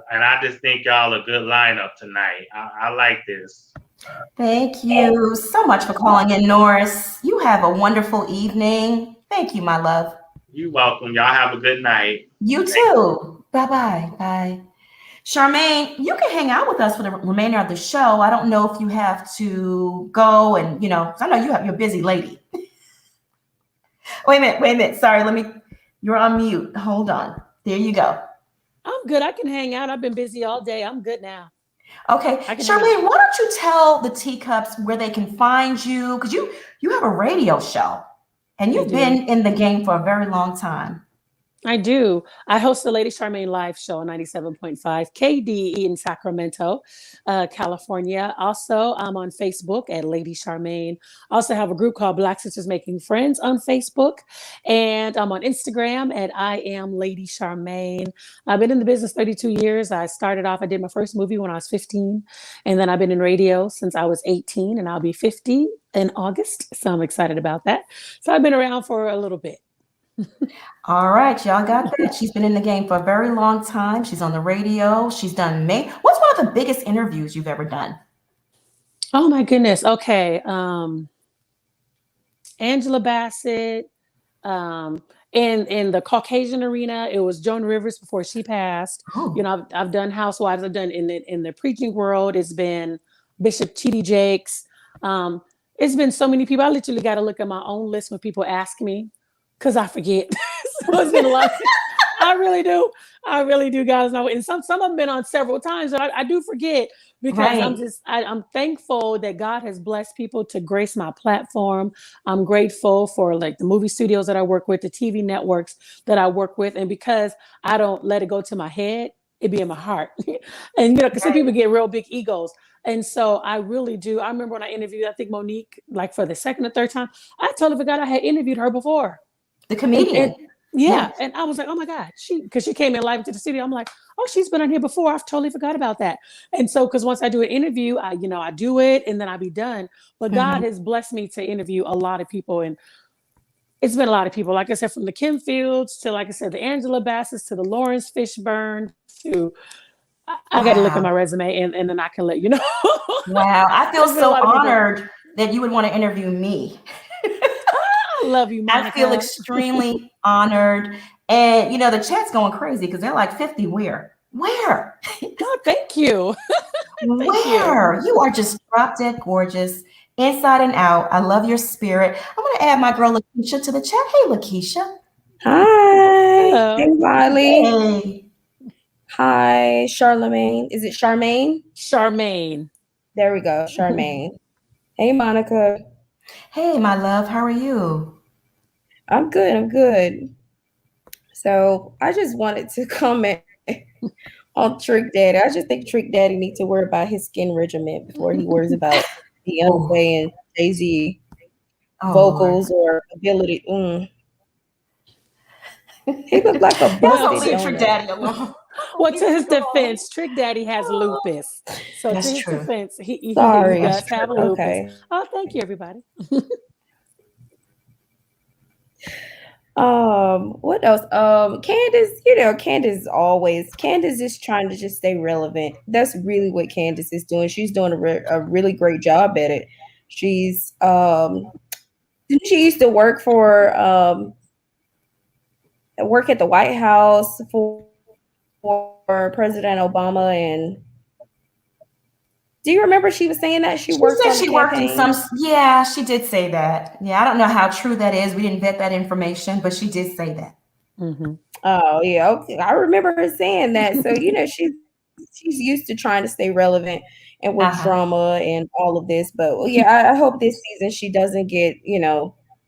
and I just think y'all a good lineup tonight. I like this. Thank you so much for calling in, Norris. You have a wonderful evening. Thank you, my love. You're welcome. Y'all have a good night. You too. Bye-bye. Bye. Charmaine, you can hang out with us for the remainder of the show. I don't know if you have to go and, 'cause I know you're a busy lady. Wait a minute. Sorry, you're on mute. Hold on. There you go. I'm good. I can hang out. I've been busy all day. I'm good now. Okay. Charmaine, why don't you tell the teacups where they can find you? Because you have a radio show and you've been in the game for a very long time. I do. I host the Lady Charmaine live show on 97.5 KDE in Sacramento, California. Also, I'm on Facebook at Lady Charmaine. I also have a group called Black Sisters Making Friends on Facebook. And I'm on Instagram at I Am Lady Charmaine. I've been in the business 32 years. I did my first movie when I was 15. And then I've been in radio since I was 18, and I'll be 50 in August. So I'm excited about that. So I've been around for a little bit. All right, y'all got that. She's been in the game for a very long time. She's on the radio. She's done what's one of the biggest interviews you've ever done? Oh my goodness. Okay. Angela Bassett. In the Caucasian arena, it was Joan Rivers before she passed. Oh. I've done Housewives. I've done in the preaching world. It's been Bishop T.D. Jakes. It's been so many people. I literally got to look at my own list when people ask me, because I forget. So it's been a lot. I really do, guys. And some have been on several times, but I do forget, because I'm thankful that God has blessed people to grace my platform. I'm grateful for the movie studios that I work with, the TV networks that I work with. And because I don't let it go to my head, it be in my heart. And, because some people get real big egos. And so I really do. I remember when I interviewed, I think Monique, for the second or third time, I totally forgot I had interviewed her before. The comedian. And I was like, oh my God, because she came in live into the studio. I'm like, oh, she's been on here before. I've totally forgot about that. And so, because once I do an interview, I do it and then I be done. But God has blessed me to interview a lot of people. And it's been a lot of people, like I said, from the Kim Fields to, like I said, the Angela Bassett's to the Lawrence Fishburne to, I got to look at my resume and then I can let you know. Wow. I feel so honored that you would want to interview me. I love you, Monica. I feel extremely honored. And, the chat's going crazy because they're like 50. Where? God, thank you. Where? You are just drop dead gorgeous, inside and out. I love your spirit. I'm going to add my girl Lakeisha to the chat. Hey, Lakeisha. Hi. Hello. Hey, Riley. Hey. Hi, Charlemagne. Is it Charmaine? Charmaine. There we go, Charmaine. Hey, Monica. Hey, my love. How are you? I'm good. So I just wanted to comment on Trick Daddy. I just think Trick Daddy needs to worry about his skin regimen before he worries about Beyonce and Jay-Z vocals or ability. He looked like a busted Trick Daddy alone. Well, to his defense, Trick Daddy has lupus. So That's to his true. defense, he Sorry. does have lupus. Okay. Oh, thank you, everybody. What else? Candace, Candace is trying to just stay relevant. That's really what Candace is doing. She's doing a really great job at it. She used to work at the White House for President Obama. And do you remember she was saying that she worked in some? Yeah, she did say that. Yeah, I don't know how true that is. We didn't vet that information, but she did say that. Mm-hmm. Oh yeah, okay. I remember her saying that. So she's used to trying to stay relevant and with drama and all of this. But I hope this season she doesn't get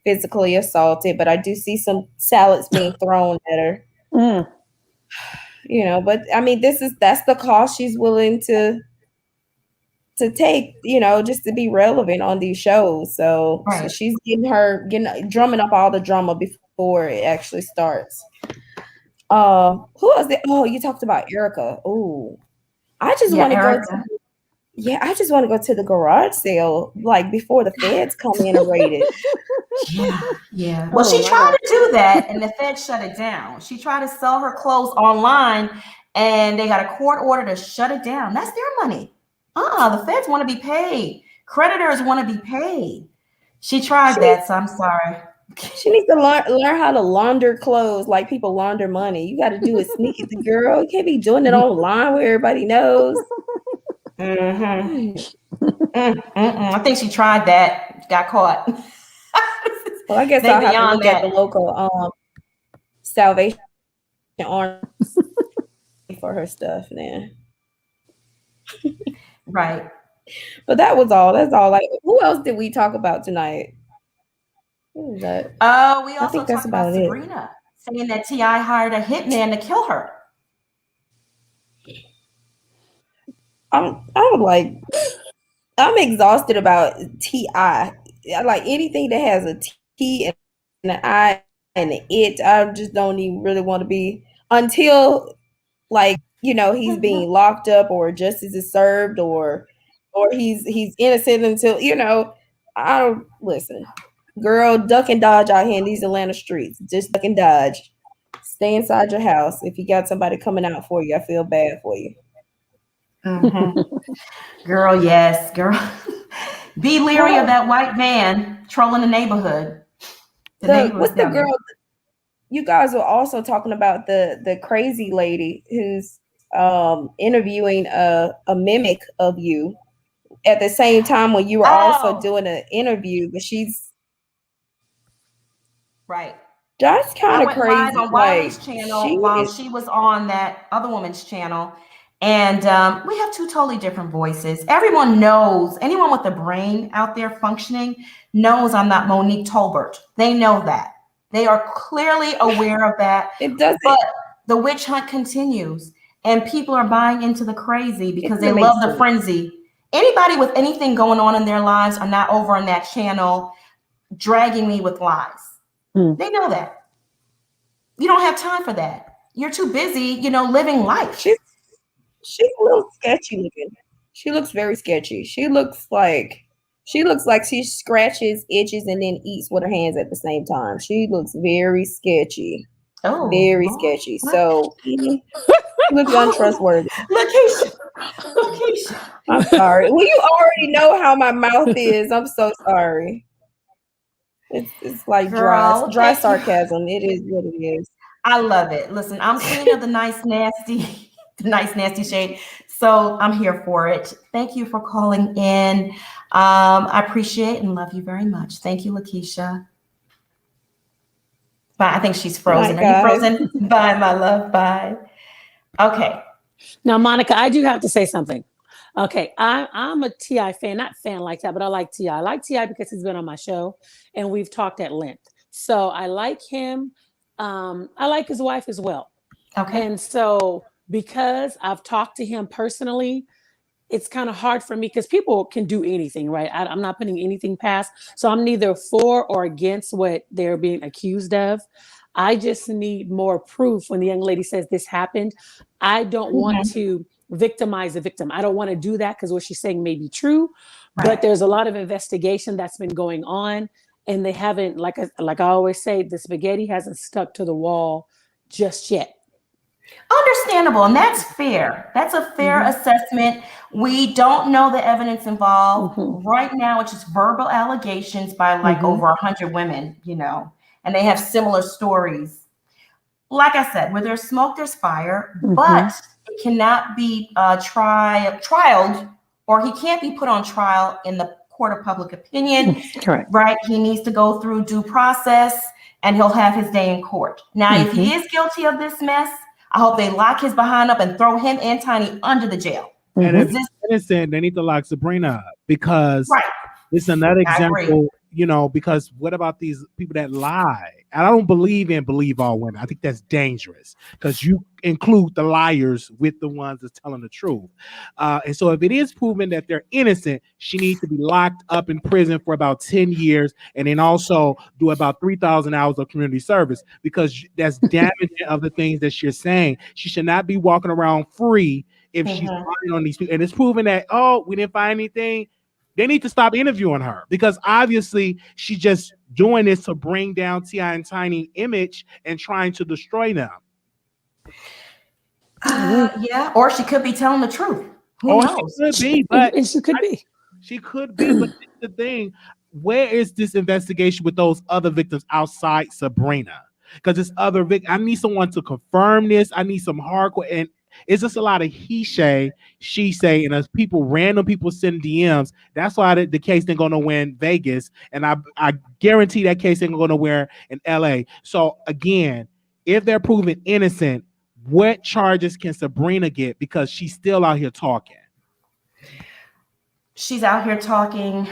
physically assaulted. But I do see some salads being thrown at her. But I mean, that's the cost she's willing to take, just to be relevant on these shows. So she's drumming up all the drama before it actually starts. Who else? You talked about Erika. Oh, I just want to go to. I just want to go to the garage sale before the feds come in and raid it. Yeah. Well, Oh, she my tried God. to do that and the Fed shut it down. She tried to sell her clothes online and they got a court order to shut it down. That's their money. The Feds want to be paid. Creditors want to be paid. She tried that, so I'm sorry. She needs to learn how to launder clothes like people launder money. You got to do it sneaky, girl. You can't be doing it online where everybody knows. I think she tried that, got caught. Well, I guess I'll have to look at the local Salvation Army for her stuff now. Right. But that was all. That's all. Like, who else did we talk about tonight? Who was that? We also talked about Sabrina saying that T.I. hired a hitman to kill her. I'm exhausted about T.I. I like anything that has a T and an I and an it. I just don't even really want to be until, like, he's being locked up or justice is served or he's innocent until I don't listen. Girl, duck and dodge out here in these Atlanta streets. Just duck and dodge. Stay inside your house. If you got somebody coming out for you, I feel bad for you. Girl, yes, girl. Be leery of that white man trolling the neighborhood. What's the girl? You guys were also talking about the crazy lady who's interviewing a mimic of you at the same time when you were also doing an interview, but she's right. That's kind of crazy. Live on Wiley's channel while she was on that other woman's channel. And we have two totally different voices. Everyone knows, anyone with a brain out there functioning knows I'm not Monique Tolbert. They know that. They are clearly aware of that. It doesn't. But the witch hunt continues and people are buying into the crazy because they love the frenzy. Anybody with anything going on in their lives are not over on that channel dragging me with lies. They know that. You don't have time for that. You're too busy, living life. She's a little sketchy looking. She looks very sketchy. She looks like she scratches, itches, and then eats with her hands at the same time. She looks very sketchy. Oh, very sketchy. What? So she looks untrustworthy. Lakeisha. I'm sorry. Well, you already know how my mouth is. I'm so sorry. It's like dry sarcasm. It is what it is. I love it. Listen, I'm queen of the nice nasty shade. So I'm here for it. Thank you for calling in. I appreciate and love you very much. Thank you, Lakeisha. Bye. I think she's frozen. Are you frozen? Bye, my love. Bye. Okay. Now, Monica, I do have to say something. Okay, I'm a T.I. fan, not fan like that, but I like T.I. I like T.I. because he's been on my show and we've talked at length. So I like him. I like his wife as well. Okay. And so because I've talked to him personally, it's kind of hard for me because people can do anything, right? I'm not putting anything past. So I'm neither for or against what they're being accused of. I just need more proof when the young lady says this happened. I don't want to victimize the victim. I don't want to do that because what she's saying may be true, but there's a lot of investigation that's been going on and they haven't, like I always say, the spaghetti hasn't stuck to the wall just yet. Understandable, and that's fair. That's a fair assessment. We don't know the evidence involved. Right now, it's just verbal allegations by like over 100 women, and they have similar stories. Like I said, where there's smoke, there's fire, but it cannot be trialed, or he can't be put on trial in the court of public opinion. Correct. Right? He needs to go through due process, and he'll have his day in court. Now, if he is guilty of this mess, I hope they lock his behind up and throw him and Tiny under the jail. And if he's innocent, they need to lock Sabrina up because it's another example, because what about these people that lie? And I don't believe all women. I think that's dangerous because you include the liars with the ones that's telling the truth. And so if it is proven that they're innocent, she needs to be locked up in prison for about 10 years and then also do about 3,000 hours of community service because that's damaging of the things that you're saying. She should not be walking around free if she's lying on these people. And it's proven that, we didn't find anything. They need to stop interviewing her because obviously she's just doing this to bring down T.I. and Tiny image and trying to destroy them. Yeah, or she could be telling the truth. Who knows? She could be. She could be, but the thing, where is this investigation with those other victims outside Sabrina? Because it's other victims. I need someone to confirm this. I need some hardcore, and it's just a lot of he say, she say, and as random people send DMs. That's why the case ain't gonna win Vegas, and I guarantee that case ain't gonna win in LA. So again, if they're proven innocent, what charges can Sabrina get? Because she's still out here talking. She's out here talking.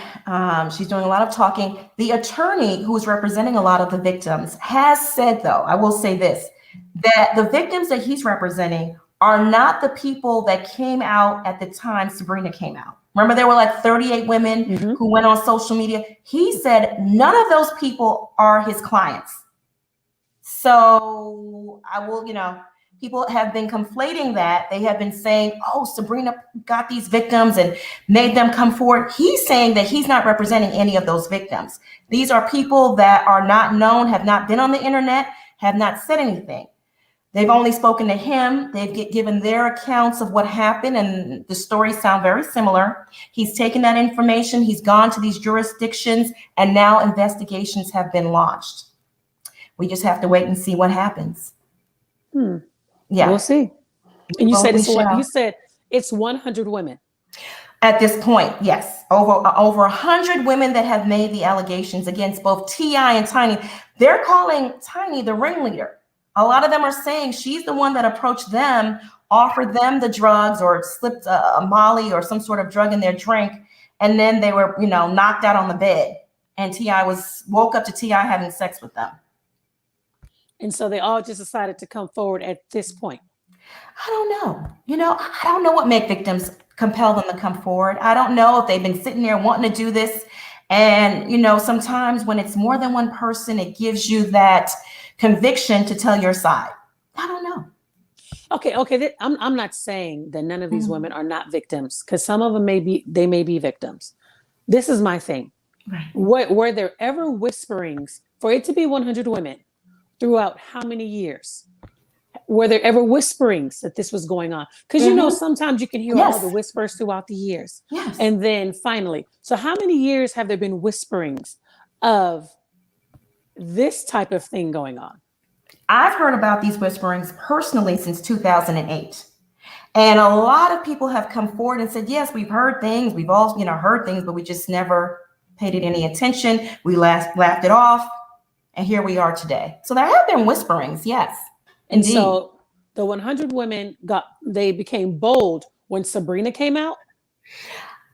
She's doing a lot of talking. The attorney who's representing a lot of the victims has said, though, I will say this, that the victims that he's representing are not the people that came out at the time Sabrina came out. Remember, there were like 38 women who went on social media. He said none of those people are his clients. So I will, people have been conflating that. They have been saying, oh, Sabrina got these victims and made them come forward. He's saying that he's not representing any of those victims. These are people that are not known, have not been on the internet, have not said anything. They've only spoken to him. They've given their accounts of what happened, and the stories sound very similar. He's taken that information. He's gone to these jurisdictions, and now investigations have been launched. We just have to wait and see what happens. Yeah, we'll see. And you said it's 100 women. At this point, yes, over 100 women that have made the allegations against both T.I. and Tiny. They're calling Tiny the ringleader. A lot of them are saying she's the one that approached them, offered them the drugs, or slipped a Molly or some sort of drug in their drink, and then they were, knocked out on the bed, and T.I. woke up to T.I. having sex with them. And so they all just decided to come forward at this point. I don't know. I don't know what make victims compel them to come forward. I don't know if they've been sitting there wanting to do this. And, sometimes when it's more than one person, it gives you that conviction to tell your side. I don't know. Okay. I'm not saying that none of these women are not victims, because some of them may be victims. This is my thing. Right. Were there ever whisperings for it to be 100 women throughout how many years? Were there ever whisperings that this was going on? Because sometimes you can hear all the whispers throughout the years. Yes. And then finally, so how many years have there been whisperings of this type of thing going on? I've heard about these whisperings personally since 2008. And a lot of people have come forward and said, yes, we've heard things. We've all, heard things, but we just never paid it any attention. We laughed it off. And here we are today. So there have been whisperings, yes. And so the 100 women they became bold when Sabrina came out?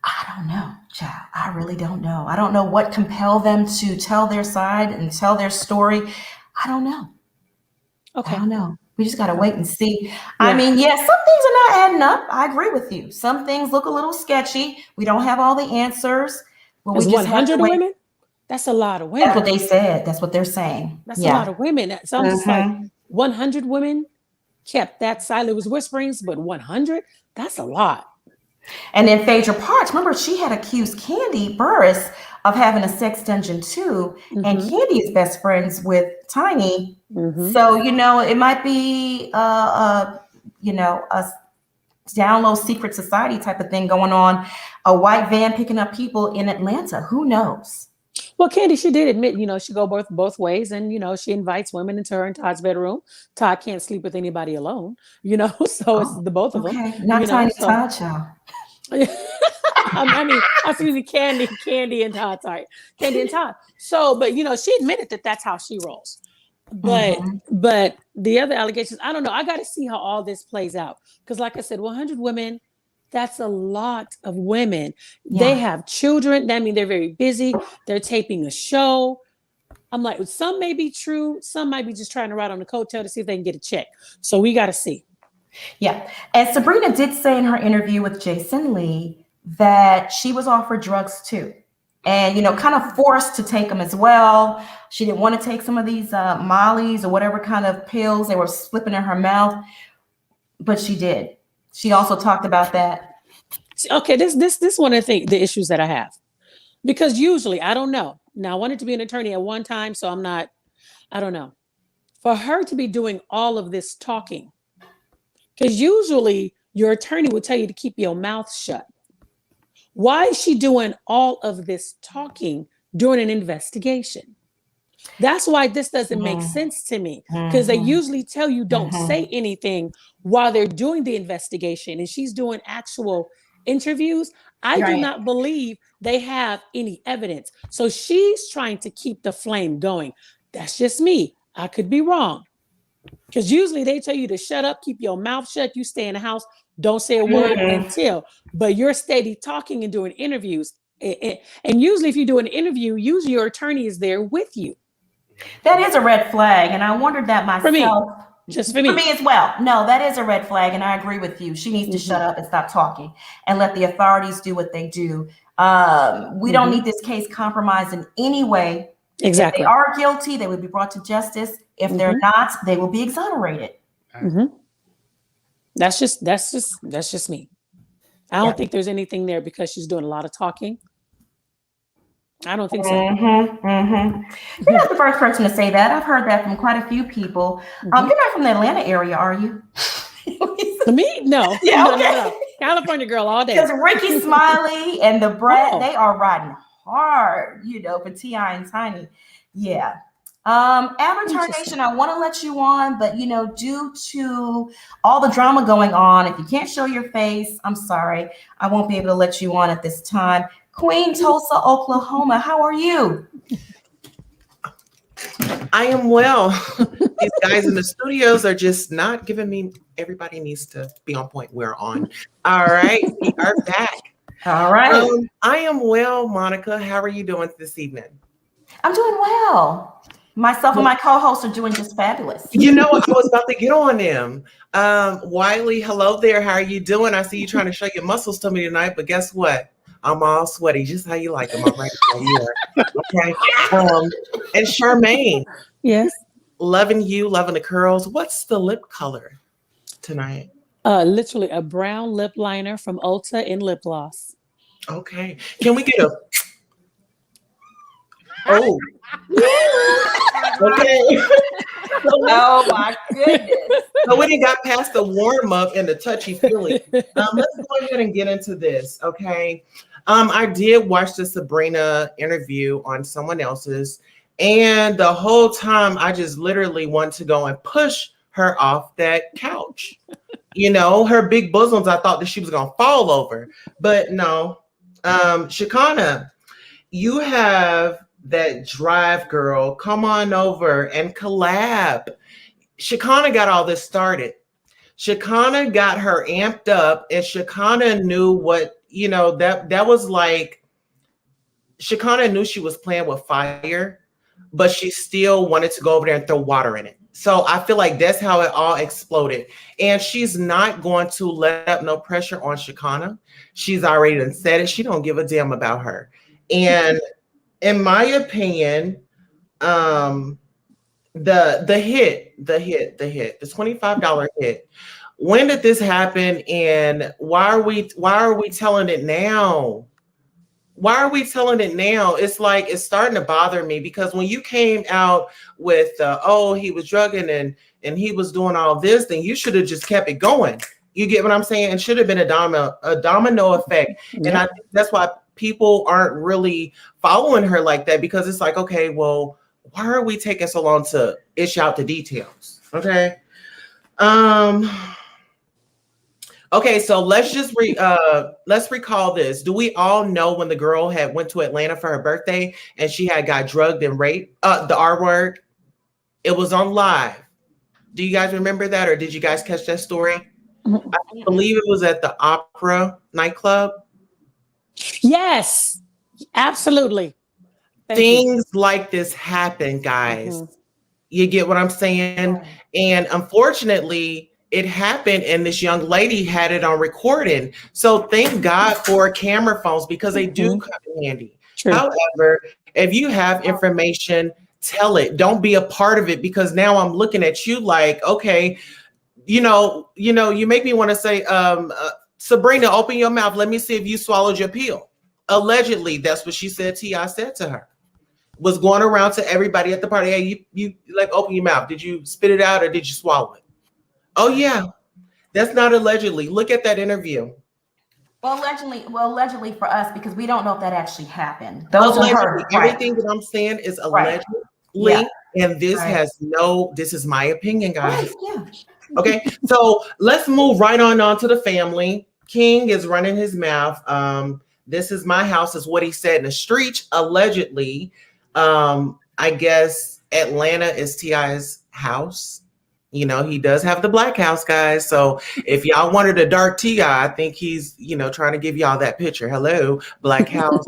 I don't know, child. I really don't know. I don't know what compelled them to tell their side and tell their story. I don't know. Okay. I don't know. We just got to wait and see. Yeah. I mean, some things are not adding up. I agree with you. Some things look a little sketchy. We don't have all the answers. But we just 100 women? That's a lot of women. That's what they said. That's what they're saying. That's a lot of women. So I'm just like, 100 women kept that silent. It was whisperings, but 100? That's a lot. And then Phaedra Parks, remember, she had accused Kandi Burruss of having a sex dungeon too. And Kandi is best friends with Tiny. So, it might be, a down low secret society type of thing going on. A white van picking up people in Atlanta. Who knows? Well, Candiace, she did admit, she go both ways. And, she invites women into her and Todd's bedroom. Todd can't sleep with anybody alone, so it's the both of them. Not Tiny Todd, child. I see Candy and Todd, sorry. Candy and Todd. So, but, she admitted that that's how she rolls. But the other allegations, I don't know. I got to see how all this plays out. Because like I said, 100 women, that's a lot of women. Yeah. They have children. That means they're very busy. They're taping a show. I'm like, some may be true. Some might be just trying to ride on the coattail to see if they can get a check. So we got to see. Yeah. And Sabrina did say in her interview with Jason Lee that she was offered drugs too. And, kind of forced to take them as well. She didn't want to take some of these Mollies or whatever kind of pills they were slipping in her mouth. But she did. She also talked about that. Okay, this one of the issues that I have, because usually I don't know. Now I wanted to be an attorney at one time, so I don't know. For her to be doing all of this talking, because usually your attorney would tell you to keep your mouth shut. Why is she doing all of this talking during an investigation? That's why this doesn't make sense to me, because they usually tell you don't say anything while they're doing the investigation, and she's doing actual interviews. I do not believe they have any evidence. So she's trying to keep the flame going. That's just me. I could be wrong. Because usually they tell you to shut up, keep your mouth shut, you stay in the house, don't say a word until, but you're steady talking and doing interviews. And usually if you do an interview, usually your attorney is there with you. That is a red flag. And I wondered that myself. For me. Just for me. For me as well. No, that is a red flag. And I agree with you. She needs to shut up and stop talking and let the authorities do what they do. We don't need this case compromised in any way. Exactly. If they are guilty, they will be brought to justice. If they're not, they will be exonerated. That's just me. I don't think there's anything there because she's doing a lot of talking. I don't think so. You're not the first person to say that. I've heard that from quite a few people. You're not from the Atlanta area, are you? Me? No. Yeah, no, okay. no. California girl all day. Because Ricky Smiley and the Brett, they are riding hard, for T.I. and Tiny. Yeah. Avatar Nation, I want to let you on, but due to all the drama going on, if you can't show your face, I'm sorry, I won't be able to let you on at this time. Queen Tulsa, Oklahoma, how are you? I am well. These guys in the studios are just not giving me. Everybody needs to be on point. We're on. All right, we are back. All right. I am well, Monica. How are you doing this evening? I'm doing well. Myself and my co-hosts are doing just fabulous. I was about to get on them. Wiley, hello there. How are you doing? I see you trying to show your muscles to me tonight, but guess what? I'm all sweaty, just how you like them. I'm right here. Okay. And Charmaine. Yes. Loving you, loving the curls. What's the lip color tonight? Literally a brown lip liner from Ulta in lip gloss. Okay. Can we get a Oh. Okay. Oh my goodness. So we didn't got past the warm up and the touchy feely. Let's go ahead and get into this. Okay. I did watch the Sabrina interview on someone else's, and the whole time I just literally want to go and push her off that couch. Her big bosoms, I thought that she was gonna fall over, but no. Shakana, you have that drive, girl. Come on over and collab. Shakana got all this started. Shakana got her amped up, and Shakana knew what, that was like, Shakana knew she was playing with fire, but she still wanted to go over there and throw water in it. So I feel like that's how it all exploded. And she's not going to let up no pressure on Shakana. She's already done said it. She don't give a damn about her. And in my opinion, the $25 hit. When did this happen? And why are we telling it now? Why are we telling it now? It's like, it's starting to bother me, because when you came out with, he was drugging and he was doing all this, then you should have just kept it going. You get what I'm saying? It should have been a domino effect. Yep. And I think that's why people aren't really following her like that, because it's like, okay, well, why are we taking so long to ish out the details? Okay. Okay, so let's just let's recall this. Do we all know when the girl had went to Atlanta for her birthday and she had got drugged and raped? The R word. It was on live. Do you guys remember that, or did you guys catch that story? I believe it was at the Opera nightclub. Yes, absolutely. Things like this happen, guys. You get what I'm saying? And unfortunately, it happened, and this young lady had it on recording. So thank God for camera phones, because they do come in handy. True. However, if you have information, tell it. Don't be a part of it, because now I'm looking at you like, okay, you make me want to say, Sabrina, open your mouth. Let me see if you swallowed your pill. Allegedly, that's what she said T.I. said to her. Was going around to everybody at the party. Hey, you like open your mouth. Did you spit it out or did you swallow it? Oh yeah. That's not allegedly. Look at that interview. Well, allegedly for us, because we don't know if that actually happened. Those are her. Everything that I'm saying is allegedly. Yeah. And this this is my opinion, guys. Yeah. Okay, so let's move right on to the family. King is running his mouth. This is my house, is what he said in the street. Allegedly, I guess Atlanta is T.I.'s house. You know, he does have the black house, guys. So if y'all wanted a dark T.I., I think he's, trying to give y'all that picture. Hello, black house,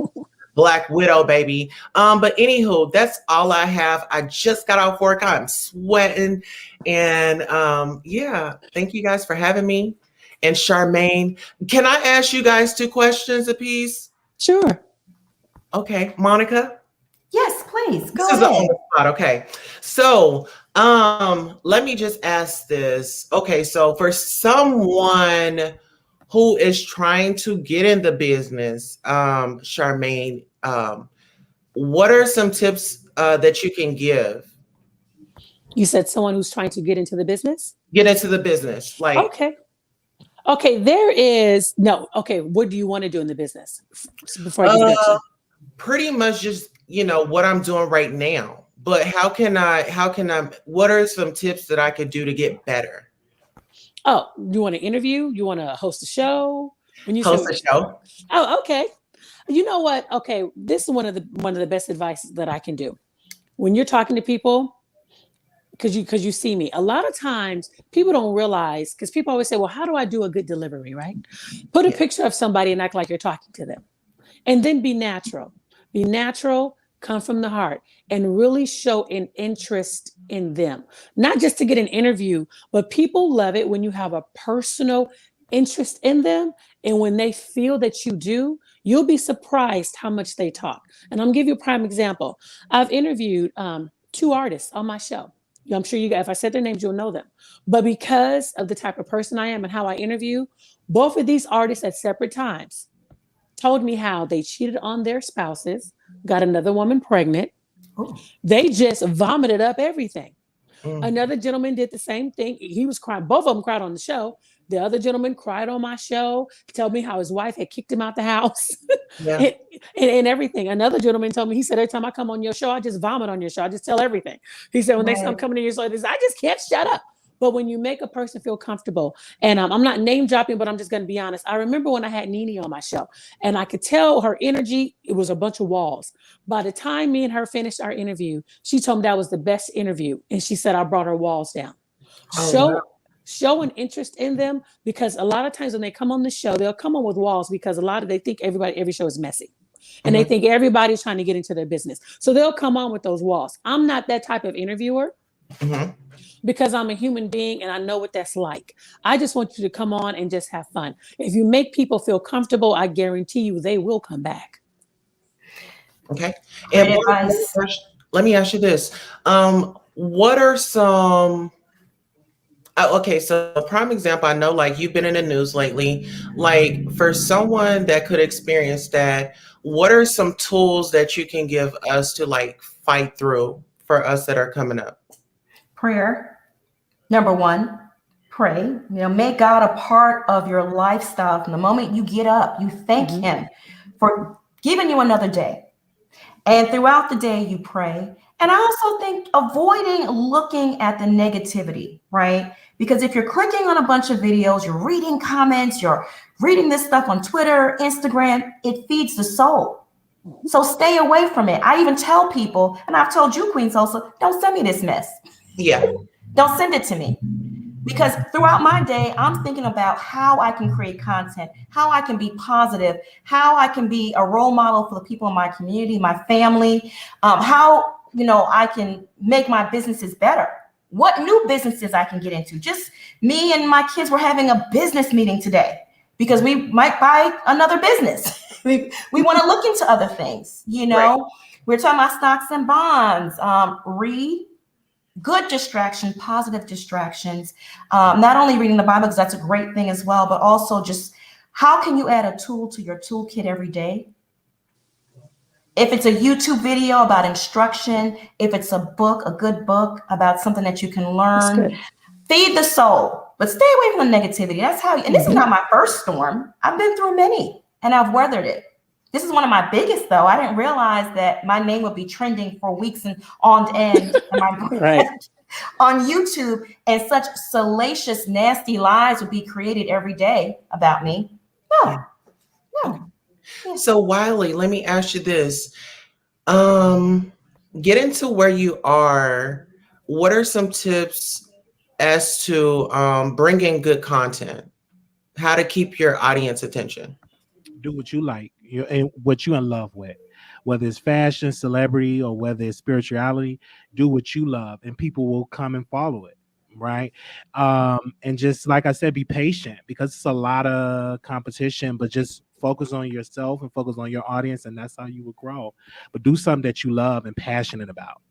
Black Widow, baby. But anywho, that's all I have. I just got off work. I'm sweating. And yeah, thank you guys for having me. And Charmaine, can I ask you guys 2 questions apiece? Sure. Okay, Monica? Yes, please. Go This ahead. is on the spot. Okay. So let me just ask this. Okay, so for someone who is trying to get in the business, Charmaine, what are some tips that you can give? You said someone who's trying to get into the business? Get into the business. Like, okay, there is what do you want to do in the business before I get to pretty much just, what I'm doing right now. But how can I, what are some tips that I could do to get better? Oh, you want to interview? You want to host a show? When you host a show? Oh, okay. You know what? Okay, this is one of the best advice that I can do. When you're talking to people, because you see me, a lot of times people don't realize, because people always say, well, how do I do a good delivery, right? Put a picture of somebody and act like you're talking to them. And then be natural. Be natural, come from the heart, and really show an interest in them. Not just to get an interview, but people love it when you have a personal interest in them. And when they feel that you do, you'll be surprised how much they talk. And I'm gonna give you a prime example. I've interviewed 2 artists on my show. I'm sure you guys, if I said their names, you'll know them. But because of the type of person I am and how I interview, both of these artists at separate times told me how they cheated on their spouses, got another woman pregnant. Oh. They just vomited up everything. Another gentleman did the same thing. He was crying. Both of them cried on the show. The other gentleman cried on my show, told me how his wife had kicked him out the house and everything. Another gentleman told me, he said, every time I come on your show, I just vomit on your show. I just tell everything. He said, when they say I'm coming to your show, I just can't shut up. But when you make a person feel comfortable, and I'm not name dropping, but I'm just going to be honest. I remember when I had Nene on my show, and I could tell her energy, it was a bunch of walls. By the time me and her finished our interview, she told me that was the best interview. And she said, I brought her walls down. Show an interest in them, because a lot of times when they come on the show, they'll come on with walls because they think every show is messy. And they think everybody's trying to get into their business. So they'll come on with those walls. I'm not that type of interviewer. Because I'm a human being and I know what that's like. I just want you to come on and just have fun. If you make people feel comfortable, I guarantee you they will come back. Okay. And let me ask you this. What are some, okay, so a prime example, I know like you've been in the news lately, like for someone that could experience that, what are some tools that you can give us to like fight through for us that are coming up? Prayer. Number 1, pray. Make God a part of your lifestyle. From the moment you get up, you thank him for giving you another day. And throughout the day, you pray. And I also think avoiding looking at the negativity, right? Because if you're clicking on a bunch of videos, you're reading comments, you're reading this stuff on Twitter, Instagram, it feeds the soul. So stay away from it. I even tell people, and I've told you, Queen Sosa, don't send me this mess. Yeah. Don't send it to me. Because throughout my day, I'm thinking about how I can create content, how I can be positive, how I can be a role model for the people in my community, my family, how I can make my businesses better. What new businesses I can get into. Just me and my kids were having a business meeting today because we might buy another business. we want to look into other things. Right. We're talking about stocks and bonds. Read. Good distraction, positive distractions. Not only reading the Bible, because that's a great thing as well, but also just How can you add a tool to your toolkit every day? If it's a YouTube video about instruction, if it's a book, a good book about something that you can learn, feed the soul, but stay away from the negativity. That's how, and this is not my first storm. I've been through many and I've weathered it. This is one of my biggest though. I didn't realize that my name would be trending for weeks and on end on YouTube, and such salacious, nasty lies would be created every day about me. No. Yeah. So Wiley, let me ask you this. Get into where you are. What are some tips as to bringing good content? How to keep your audience attention? Do what you like, and what you're in love with. Whether it's fashion, celebrity, or whether it's spirituality, do what you love and people will come and follow it, right? And just like I said, be patient because it's a lot of competition, but just focus on yourself and focus on your audience, and that's how you will grow. But do something that you love and passionate about.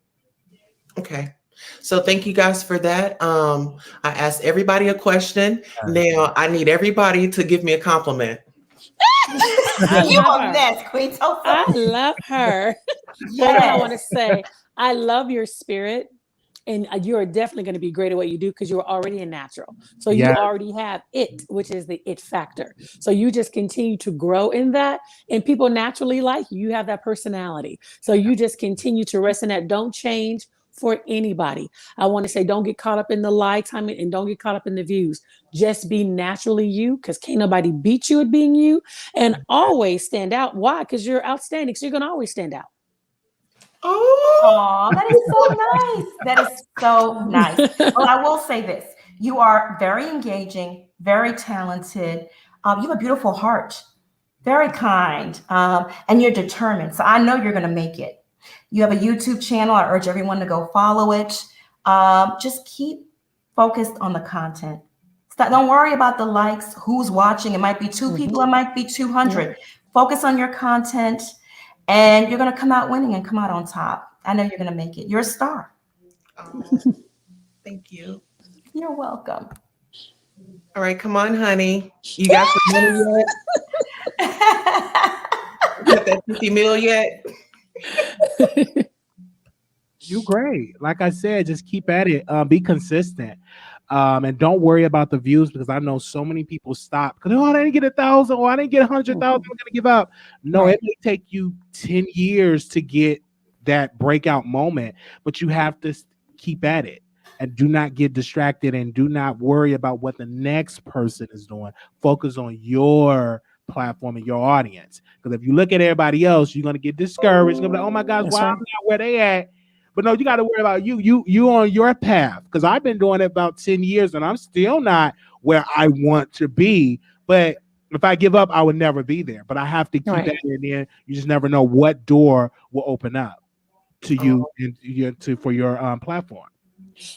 Okay. So thank you guys for that. I asked everybody a question. Now I need everybody to give me a compliment. You a mess, Queen Tulsa. I love her. Yes. I want to say, I love your spirit, and you are definitely going to be great at what you do because you're already a natural. So you already have it, which is the it factor. So you just continue to grow in that, and people naturally like you. You have that personality. So you just continue to rest in that. Don't change for anybody. I want to say, don't get caught up in the likes, and don't get caught up in the views. Just be naturally you, because can't nobody beat you at being you, and always stand out. Why? Because you're outstanding. So you're going to always stand out. Oh, that is so nice. That is so nice. Well, I will say this. You are very engaging, very talented. You have a beautiful heart, very kind, and you're determined. So I know you're going to make it. You have a YouTube channel. I urge everyone to go follow it. Just keep focused on the content. Don't worry about the likes, who's watching. It might be 2 people, it might be 200. Focus on your content, and you're going to come out winning and come out on top. I know you're going to make it. You're a star. Thank you. You're welcome. All right, come on, honey. You got some money yet? You got that 50 mil yet? You great. Like I said, just keep at it. Be consistent. And don't worry about the views, because I know so many people stop because I didn't get 1,000 or I didn't get 100,000. I'm gonna give up. No, it may take you 10 years to get that breakout moment, but you have to keep at it and do not get distracted and do not worry about what the next person is doing. Focus on your platform and your audience, because if you look at everybody else, you're gonna get discouraged. You're gonna be like, oh my gosh, why I'm not where they at? But no, you got to worry about you on your path, because I've been doing it about 10 years and I'm still not where I want to be. But if I give up, I would never be there. But I have to keep that in there. You just never know what door will open up to you and for your platform.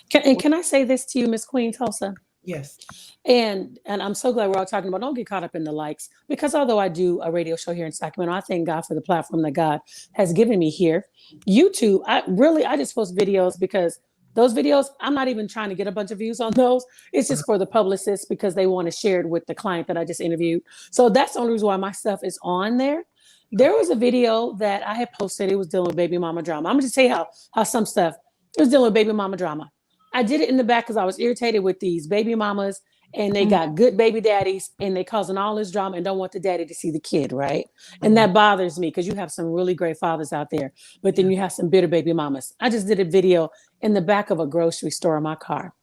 Can I say this to you, Miss Queen Tulsa? Yes. And I'm so glad we're all talking about don't get caught up in the likes, because although I do a radio show here in Sacramento, I thank God for the platform that God has given me here. YouTube, I just post videos because those videos, I'm not even trying to get a bunch of views on those. It's just for the publicists because they want to share it with the client that I just interviewed. So that's the only reason why my stuff is on there. There was a video that I had posted. It was dealing with baby mama drama. I'm going to tell you how some stuff, it was dealing with baby mama drama. I did it in the back because I was irritated with these baby mamas, and they got good baby daddies, and they causing all this drama and don't want the daddy to see the kid, right? And that bothers me because you have some really great fathers out there, but then you have some bitter baby mamas. I just did a video in the back of a grocery store in my car.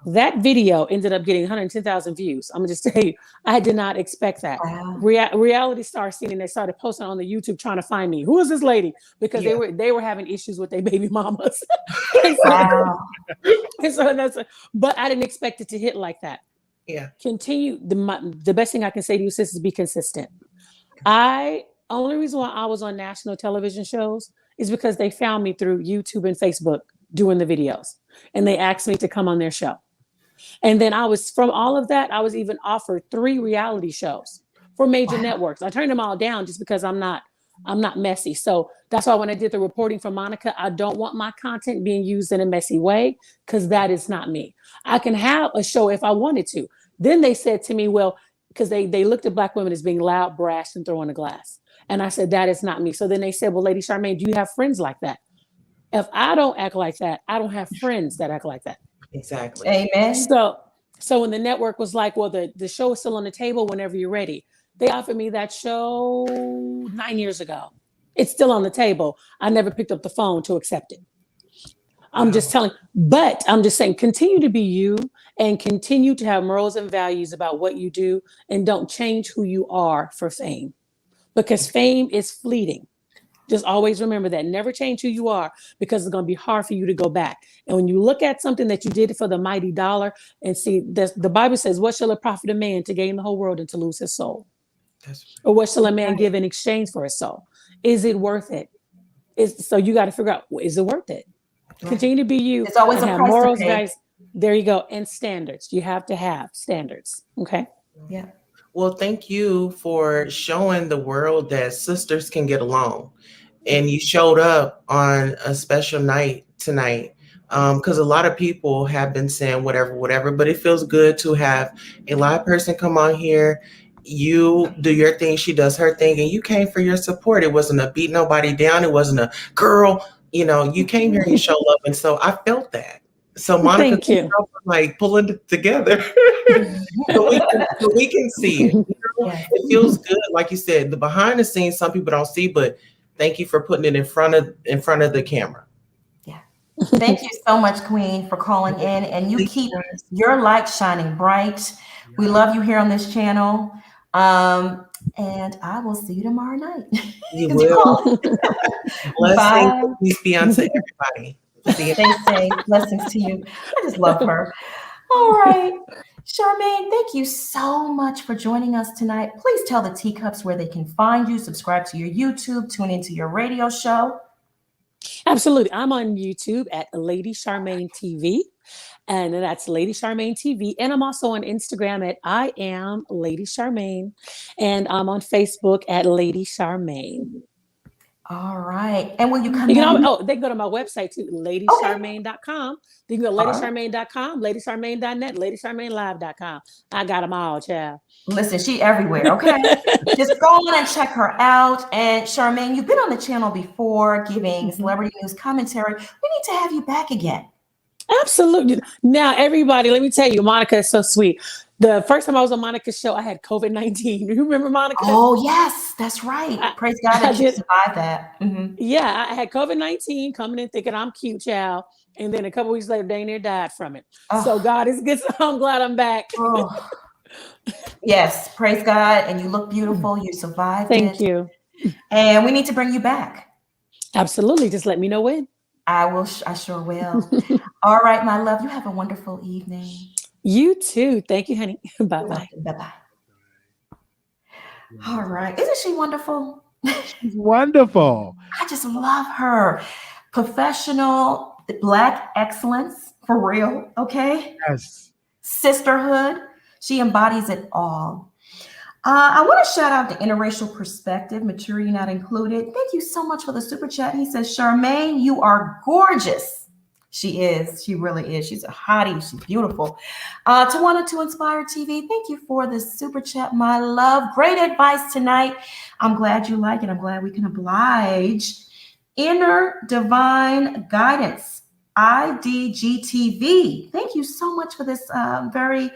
That video ended up getting 110,000 views. I'm gonna just tell you, I did not expect that. Wow. Reality stars seen, and they started posting on the YouTube trying to find me. Who is this lady? Because they were having issues with their baby mamas. But I didn't expect it to hit like that. Yeah. Continue. The best thing I can say to you, sis, is be consistent. Only reason why I was on national television shows is because they found me through YouTube and Facebook doing the videos, and they asked me to come on their show. And then from all of that, I was even offered 3 reality shows for major networks. I turned them all down just because I'm not messy. So that's why when I did the reporting for Monica, I don't want my content being used in a messy way, because that is not me. I can have a show if I wanted to. Then they said to me, well, because they looked at Black women as being loud, brash, and throwing a glass. And I said, that is not me. So then they said, well, Lady Charmaine, do you have friends like that? If I don't act like that, I don't have friends that act like that. Exactly. Amen. So when the network was like, well, the show is still on the table whenever you're ready. They offered me that show 9 years ago. It's still on the table. I never picked up the phone to accept it. I'm just telling, but I'm just saying, continue to be you and continue to have morals and values about what you do, and don't change who you are for fame, because fame is fleeting. Just always remember that. Never change who you are, because it's going to be hard for you to go back. And when you look at something that you did for the mighty dollar and see, the Bible says, what shall it profit a man to gain the whole world and to lose his soul? Or what shall a man give in exchange for his soul? Is it worth it? So you got to figure out, is it worth it? Continue to be you. It's always a have price morals, to pay. guys. There you go. And standards. You have to have standards. Okay. Yeah. Well, thank you for showing the world that sisters can get along. And you showed up on a special night tonight, because a lot of people have been saying whatever, but it feels good to have a live person come on here. You do your thing, she does her thing, and you came for your support. It wasn't a beat nobody down. It wasn't a girl, you came here and you showed up. And so I felt that. So Monica, thank you. Like pulling it together so we can see it. It feels good. Like you said, the behind the scenes, some people don't see, but thank you for putting it in front of the camera. Yeah. Thank you so much, Queen, for calling in, and you keep your light shining bright. We love you here on this channel. And I will see you tomorrow night. You will. Blessings, peace be unto everybody. Stay safe. Blessings to you. I just love her. All right. Charmaine, thank you so much for joining us tonight. Please tell the teacups where they can find you, subscribe to your YouTube, tune into your radio show. Absolutely. I'm on YouTube at Lady Charmaine TV. And that's Lady Charmaine TV. And I'm also on Instagram at I am Lady Charmaine. And I'm on Facebook at Lady Charmaine. All right. And will you come they in? can go to my website too, ladycharmaine.com. You can go ladycharmaine.com, ladycharmaine.net, ladycharmainelive.com. I got them all, child. Listen, she everywhere, okay? Just go on and check her out. And Charmaine, you've been on the channel before giving celebrity news commentary. We need to have you back again. Absolutely. Now, everybody, let me tell you, Monica is so sweet. The first time I was on Monica's show, I had COVID-19. You remember Monica? Oh, yes, that's right. Praise God that you survived that. Mm-hmm. Yeah, I had COVID-19 coming in thinking I'm cute, child. And then a couple weeks later, they near died from it. Oh. So God is good. So I'm glad I'm back. Oh. Yes, praise God. And you look beautiful. You survived. Thank you. And we need to bring you back. Absolutely. Just let me know when. I will. I sure will. All right, my love. You have a wonderful evening. You too. Thank you, honey. Bye-bye. Bye-bye. All right. Isn't she wonderful? She's wonderful. I just love her. Professional, Black excellence, for real. Okay. Yes. Sisterhood. She embodies it all. I want to shout out the Interracial Perspective, Maturity Not Included. Thank you so much for the super chat. He says, Charmaine, you are gorgeous. She is. She really is. She's a hottie. She's beautiful. Tawana to Inspire TV, thank you for the super chat, my love. Great advice tonight. I'm glad you like it. I'm glad we can oblige. Inner Divine Guidance, IDGTV. Thank you so much for this very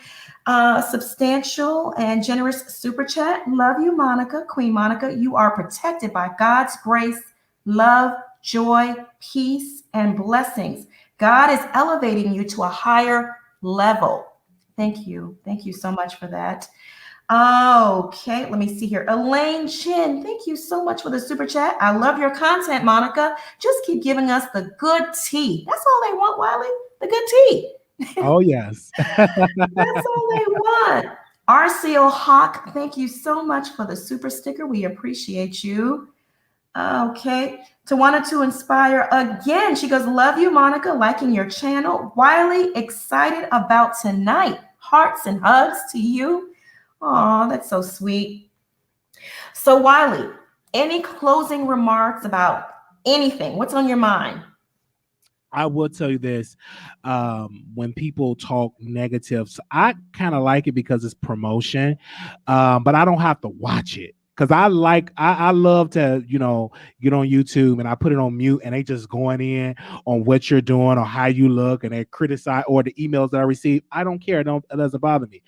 substantial and generous super chat. Love you, Monica. Queen Monica, you are protected by God's grace, love, joy, peace, and blessings. God is elevating you to a higher level. Thank you. Thank you so much for that. Okay, let me see here. Elaine Chin, thank you so much for the super chat. I love your content, Monica. Just keep giving us the good tea. That's all they want, Wiley. The good tea. Oh, yes. That's all they want. RCO Hawk, thank you so much for the super sticker. We appreciate you. Okay. Tawana to Inspire again. She goes, love you, Monica, liking your channel. Wiley, excited about tonight. Hearts and hugs to you. Oh, that's so sweet. So Wiley, any closing remarks about anything? What's on your mind? I will tell you this: when people talk negatives, I kind of like it because it's promotion, but I don't have to watch it. Because I love to, get on YouTube and I put it on mute and they just going in on what you're doing or how you look and they criticize or the emails that I receive. I don't care. It doesn't bother me.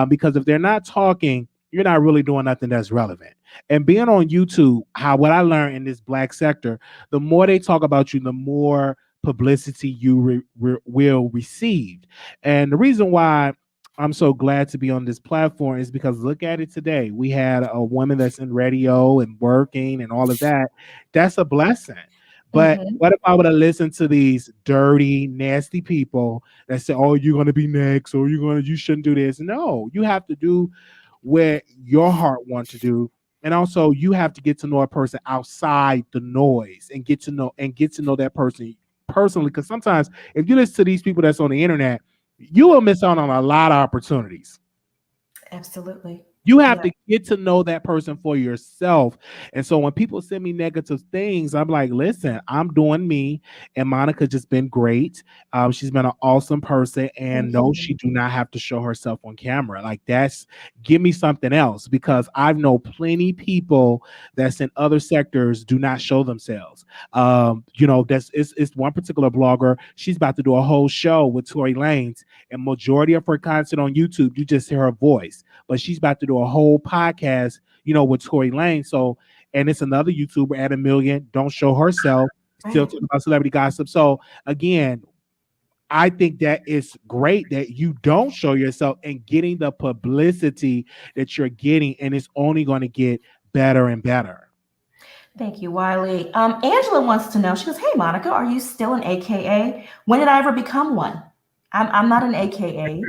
Because if they're not talking, you're not really doing nothing that's relevant. And being on YouTube, what I learned in this Black sector, the more they talk about you, the more publicity you will receive. And the reason why I'm so glad to be on this platform is because look at it today. We had a woman that's in radio and working and all of that. That's a blessing. But what if I would have listened to these dirty, nasty people that say, "Oh, you're gonna be next," or you shouldn't do this? No, you have to do what your heart wants to do. And also you have to get to know a person outside the noise and get to know that person personally. Because sometimes if you listen to these people that's on the internet, you will miss out on a lot of opportunities. Absolutely. You have to get to know that person for yourself. And so when people send me negative things, I'm like, listen, I'm doing me. And Monica just been great. She's been an awesome person. And no, she do not have to show herself on camera. Like give me something else, because I've know plenty people that's in other sectors do not show themselves. It's one particular blogger. She's about to do a whole show with Tory Lanez, and majority of her content on YouTube, you just hear her voice. But she's about to do a whole podcast, with Tory Lanez. So, and it's another YouTuber at 1 million, don't show herself, still talking about celebrity gossip. So again, I think that it's great that you don't show yourself and getting the publicity that you're getting, and it's only going to get better and better. Thank you, Wiley. Angela wants to know, she goes, "Hey, Monica, are you still an AKA? When did I ever become one?" I'm not an AKA,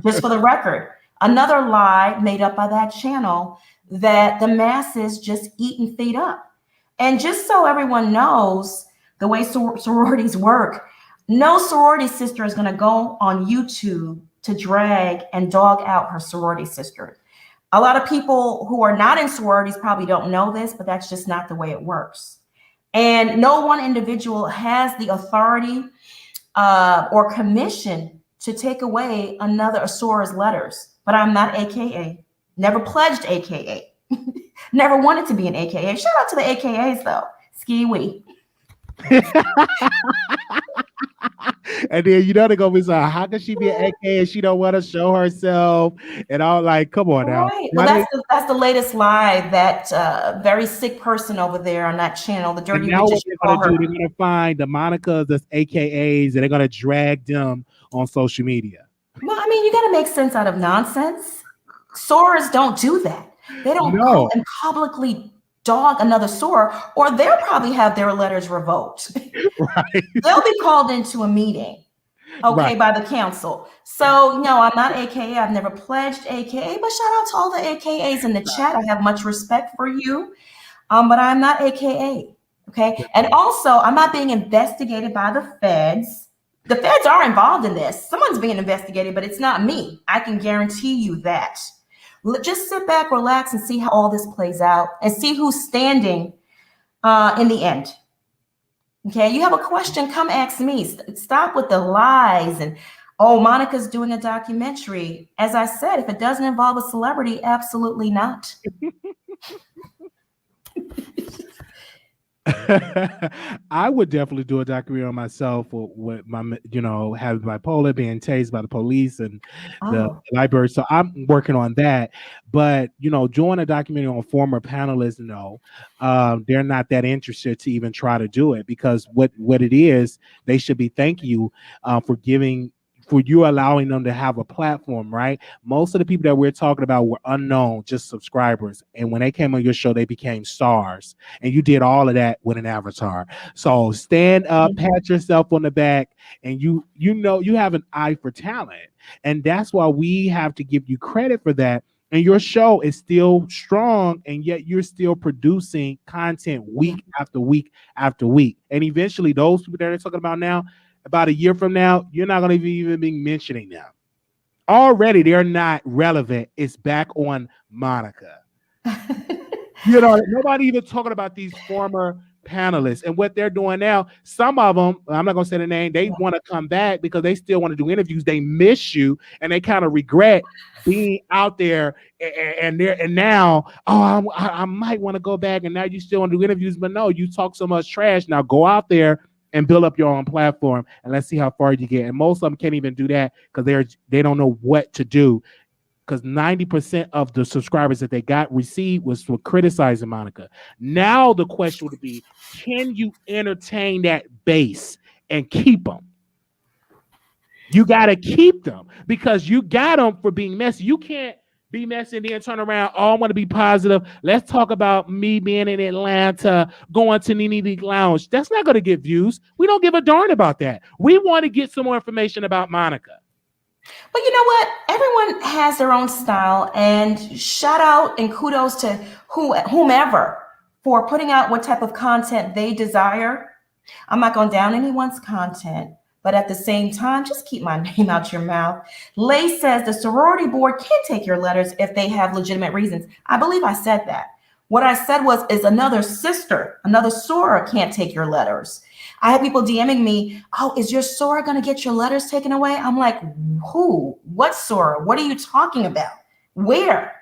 just for the record. Another lie made up by that channel that the masses just eat and feed up. And just so everyone knows the way sororities work, no sorority sister is going to go on YouTube to drag and dog out her sorority sister. A lot of people who are not in sororities probably don't know this, but that's just not the way it works. And no one individual has the authority or commission to take away another Asora's letters. But I'm not AKA, never pledged AKA, never wanted to be an AKA. Shout out to the AKAs though, ski-wee. And then they're gonna be saying, how can she be an AKA and she don't want to show herself? And I'm like, come on now. Right. Well, that's the latest lie that very sick person over there on that channel, the dirty now witches. What they're gonna find the Monicas that's AKAs and they're gonna drag them on social media. Well, I mean, you got to make sense out of nonsense. Sorors don't do that. They don't go and publicly dog another soror, or they'll probably have their letters revoked. Right. They'll be called into a meeting, by the council. So, no, I'm not AKA. I've never pledged AKA, but shout out to all the AKAs in the chat. I have much respect for you, but I'm not AKA. Okay. And also, I'm not being investigated by the feds. The feds are involved in this. Someone's being investigated, but it's not me. I can guarantee you that. Just sit back, relax, and see how all this plays out and see who's standing in the end. Okay, you have a question, come ask me. Stop with the lies and, Monica's doing a documentary. As I said, if it doesn't involve a celebrity, absolutely not. I would definitely do a documentary on myself with my, having bipolar, being tased by the police and the library. So I'm working on that. But, doing a documentary on former panelists, they're not that interested to even try to do it, because what it is, they should be thanking you for you allowing them to have a platform, right? Most of the people that we're talking about were unknown, just subscribers. And when they came on your show, they became stars. And you did all of that with an avatar. So stand up, pat yourself on the back, and you have an eye for talent. And that's why we have to give you credit for that. And your show is still strong, and yet you're still producing content week after week after week. And eventually those people that are talking about now, about a year from now, you're not going to even be mentioning them. Already, they're not relevant. It's back on Monica. Nobody even talking about these former Panelists. And what they're doing now, some of them, I'm not going to say the name, they want to come back because they still want to do interviews. They miss you and they kind of regret being out there and now, I might want to go back, and now you still want to do interviews, but no, you talk so much trash. Now go out there and build up your own platform, and let's see how far you get. And most of them can't even do that because they don't know what to do, because 90% of the subscribers that they received was for criticizing Monica. Now the question would be, can you entertain that base and keep them? You got to keep them because you got them for being messy. You can't be messy and then turn around. Oh, I want to be positive. Let's talk about me being in Atlanta, going to Nene Lounge. That's not going to get views. We don't give a darn about that. We want to get some more information about Monica. But you know what? Everyone has their own style, and shout out and kudos to whomever for putting out what type of content they desire. I'm not going down anyone's content, but at the same time, just keep my name out your mouth. Lay says the sorority board can take your letters if they have legitimate reasons. I believe I said that. What I said is another sister, another soror can't take your letters. I have people DMing me, oh, is your soror going to get your letters taken away? I'm like, who? What soror? What are you talking about? Where?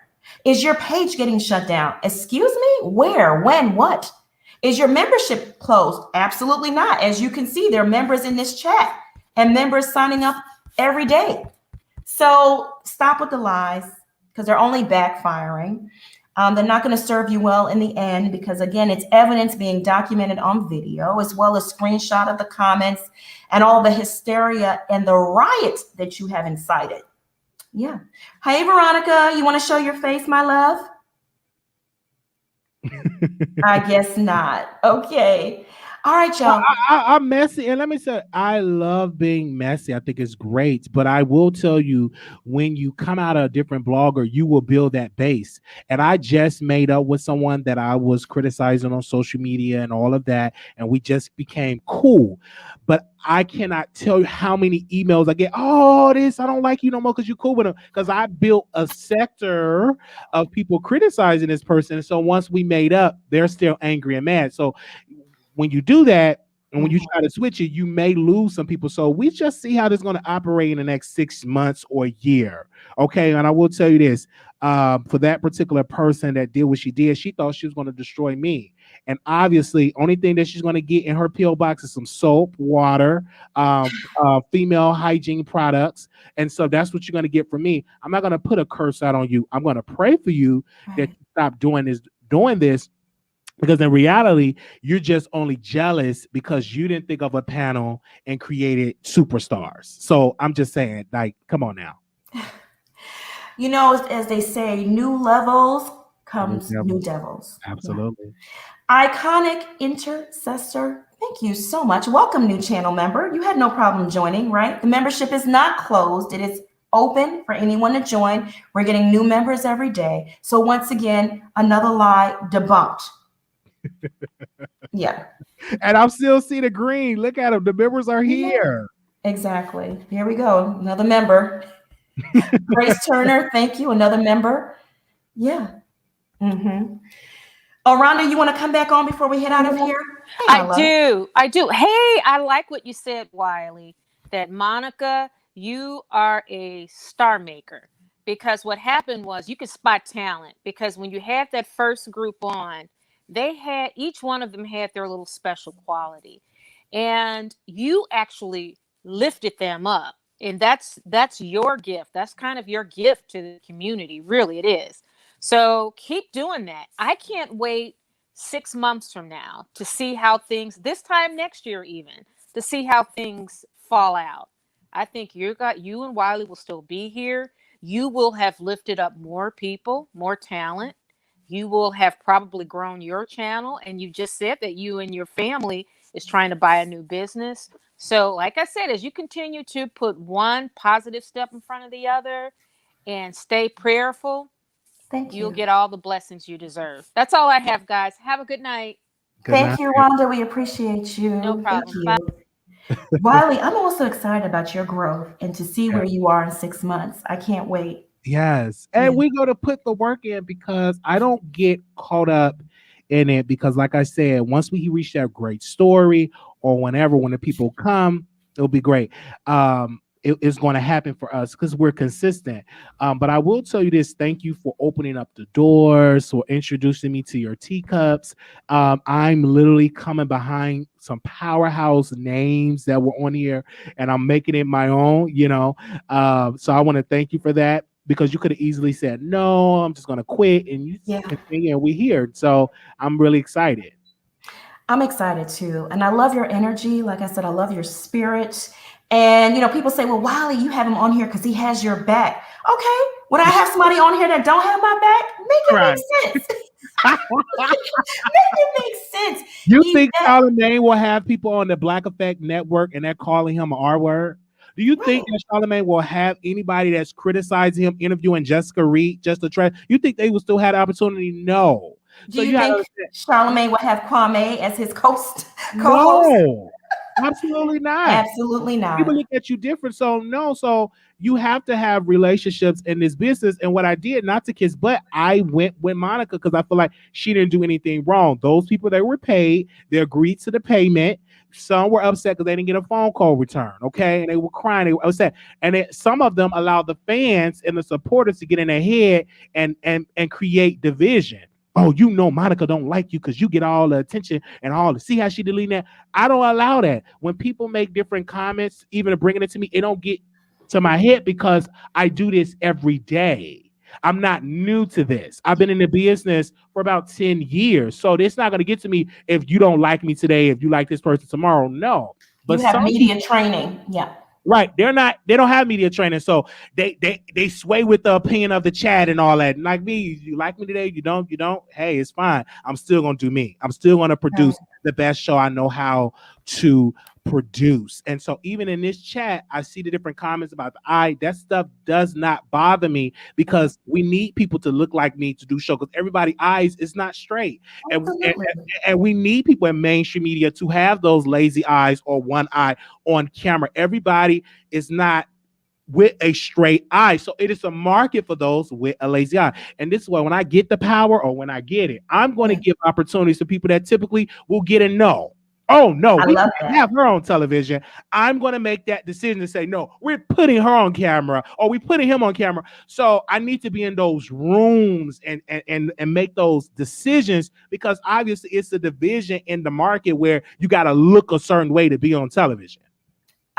Is your page getting shut down? Excuse me? Where? When? What? Is your membership closed? Absolutely not. As you can see, there are members in this chat and members signing up every day. So stop with the lies because they're only backfiring. They're not going to serve you well in the end because, again, it's evidence being documented on video as well as screenshot of the comments and all the hysteria and the riot that you have incited. Yeah. Hey, Veronica, you want to show your face, my love? I guess not. Okay. All right, y'all. I'm messy. And let me say, I love being messy. I think it's great. But I will tell you, when you come out of a different blogger, you will build that base. And I just made up with someone that I was criticizing on social media and all of that. And we just became cool. But I cannot tell you how many emails I get. Oh, I don't like you no more because you're cool with them. Because I built a sector of people criticizing this person. And so once we made up, they're still angry and mad. So when you do that, and when you try to switch it, you may lose some people. So we just see how this is going to operate in the next 6 months or a year. Okay. And I will tell you this, for that particular person that did what she did, she thought she was going to destroy me. And obviously, only thing that she's going to get in her PO box is some soap, water, female hygiene products. And so that's what you're going to get from me. I'm not going to put a curse out on you. I'm going to pray for you that you stop doing this. Because in reality, you're just only jealous because you didn't think of a panel and created superstars. So I'm just saying, like, come on now. You know, as they say, new levels comes new devils. Absolutely. Iconic Intercessor, thank you so much. Welcome, new channel member. You had no problem joining, right? The membership is not closed. It is open for anyone to join. We're getting new members every day. So once again, another lie debunked. Yeah. And I'm still seeing the green. Look at them. The members are here. Exactly. Here we go. Another member. Grace Turner, thank you. Another member. Yeah. Mm-hmm. Oh, Rhonda, you want to come back on before we head out of here? Hey, I do. Hey, I like what you said, Wiley, that Monica, you are a star maker. Because what happened was you could spot talent. Because when you had that first group on, each one of them had their little special quality, and you actually lifted them up. And that's your gift. That's kind of your gift to the community. Really, it is. So keep doing that. I can't wait 6 months from now to see how things, this time next year even, to see how things fall out. I think you and Wiley will still be here. You will have lifted up more people, more talent. You will have probably grown your channel, and you just said that you and your family is trying to buy a new business. So like I said, as you continue to put one positive step in front of the other and stay prayerful, you'll get all the blessings you deserve. That's all I have, guys. Have a good night. Thank you, Rhonda. We appreciate you. No problem. Thank you. Wiley, I'm also excited about your growth and to see where you are in 6 months. I can't wait. Yes. And we're going to put the work in because I don't get caught up in it because, like I said, once we reach that great story or whenever, when the people come, it'll be great. It's going to happen for us because we're consistent. But I will tell you this: thank you for opening up the doors, for introducing me to your teacups. I'm literally coming behind some powerhouse names that were on here, and I'm making it my own. So I want to thank you for that, because you could have easily said no, I'm just going to quit, and you continue, and we're here. So I'm really excited. I'm excited too, and I love your energy. Like I said, I love your spirit. And people say, well, Wiley, you have him on here because he has your back. Okay, when I have somebody on here that don't have my back, make it make sense. Make it make sense. You think Charmaine will have people on the Black Effect Network and they're calling him an R word? Do you think that Charmaine will have anybody that's criticizing him interviewing Jessica Reed just to try? You think they will still have the opportunity? No. Do you think Charmaine will have Kwame as his co-host? No. Absolutely not. Absolutely not. People look at you different. So no. So you have to have relationships in this business. And what I did, not to kiss butt, I went with Monica because I feel like she didn't do anything wrong. Those people that were paid, they agreed to the payment. Some were upset because they didn't get a phone call return. Okay. And they were crying. They were upset. And some of them allowed the fans and the supporters to get in their head and create division. Oh, Monica don't like you because you get all the attention and all the, see how she deleting that? I don't allow that. When people make different comments, even bringing it to me, it don't get to my head because I do this every day. I'm not new to this. I've been in the business for about 10 years. So it's not going to get to me if you don't like me today, if you like this person tomorrow. No. But you have media training. Yeah. Right. They don't have media training. So they sway with the opinion of the chat and all that. And like me, you like me today, you don't. Hey, it's fine. I'm still gonna do me. I'm still gonna produce the best show I know how to produce. And so even in this chat, I see the different comments about the eye. That stuff does not bother me because we need people to look like me to do show because everybody's eyes is not straight. And we need people in mainstream media to have those lazy eyes or one eye on camera. Everybody is not with a straight eye. So it is a market for those with a lazy eye. And this is why when I get the power or when I get it, I'm going to give opportunities to people that typically will get a no. Oh, no, we can't have her on television. I'm going to make that decision to say, no, we're putting her on camera or we're putting him on camera. So I need to be in those rooms and make those decisions because obviously it's a division in the market where you got to look a certain way to be on television.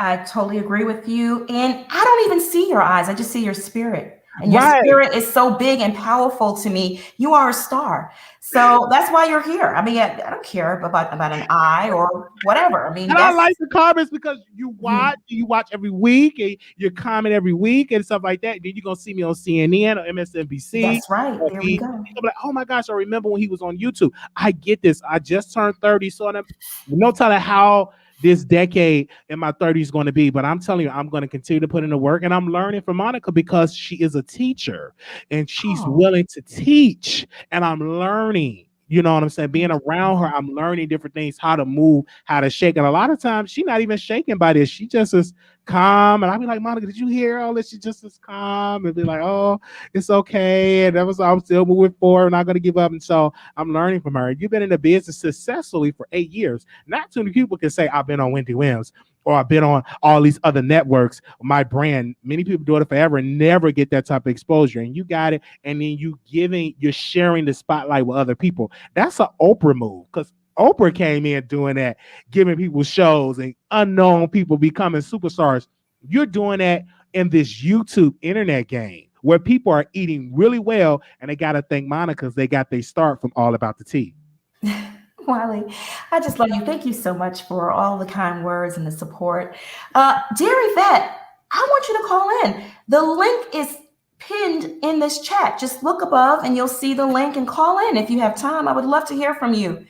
I totally agree with you. And I don't even see your eyes. I just see your spirit. And your spirit is so big and powerful to me. You are a star. So that's why you're here. I mean, I don't care about an eye or whatever. I mean, I like the comments because you watch every week and you comment every week and stuff like that. Then you're going to see me on CNN or MSNBC. That's right. There we go. Like, oh my gosh, I remember when he was on YouTube. I get this. I just turned 30. So no telling how this decade in my 30s is going to be, but I'm telling you, I'm going to continue to put in the work, and I'm learning from Monica because she is a teacher and she's willing to teach, and I'm learning. You know what I'm saying? Being around her, I'm learning different things, how to move, how to shake. And a lot of times she's not even shaken by this. She just is calm. And I'll be like, Monica, did you hear all this? She just is calm and be like, oh, it's okay. And I'm still moving forward, not going to give up. And so I'm learning from her. You've been in the business successfully for 8 years. Not too many people can say, I've been on Wendy Williams or I've been on all these other networks. My brand, many people do it forever and never get that type of exposure. And you got it. And then you're sharing the spotlight with other people. That's an Oprah move because Oprah came in doing that, giving people shows and unknown people becoming superstars. You're doing that in this YouTube internet game where people are eating really well. And they got to thank Monica because they got their start from All About the Tea. Wiley, I just love you. Thank you so much for all the kind words and the support. Dairy Vet, I want you to call in. The link is pinned in this chat. Just look above and you'll see the link and call in if you have time. I would love to hear from you.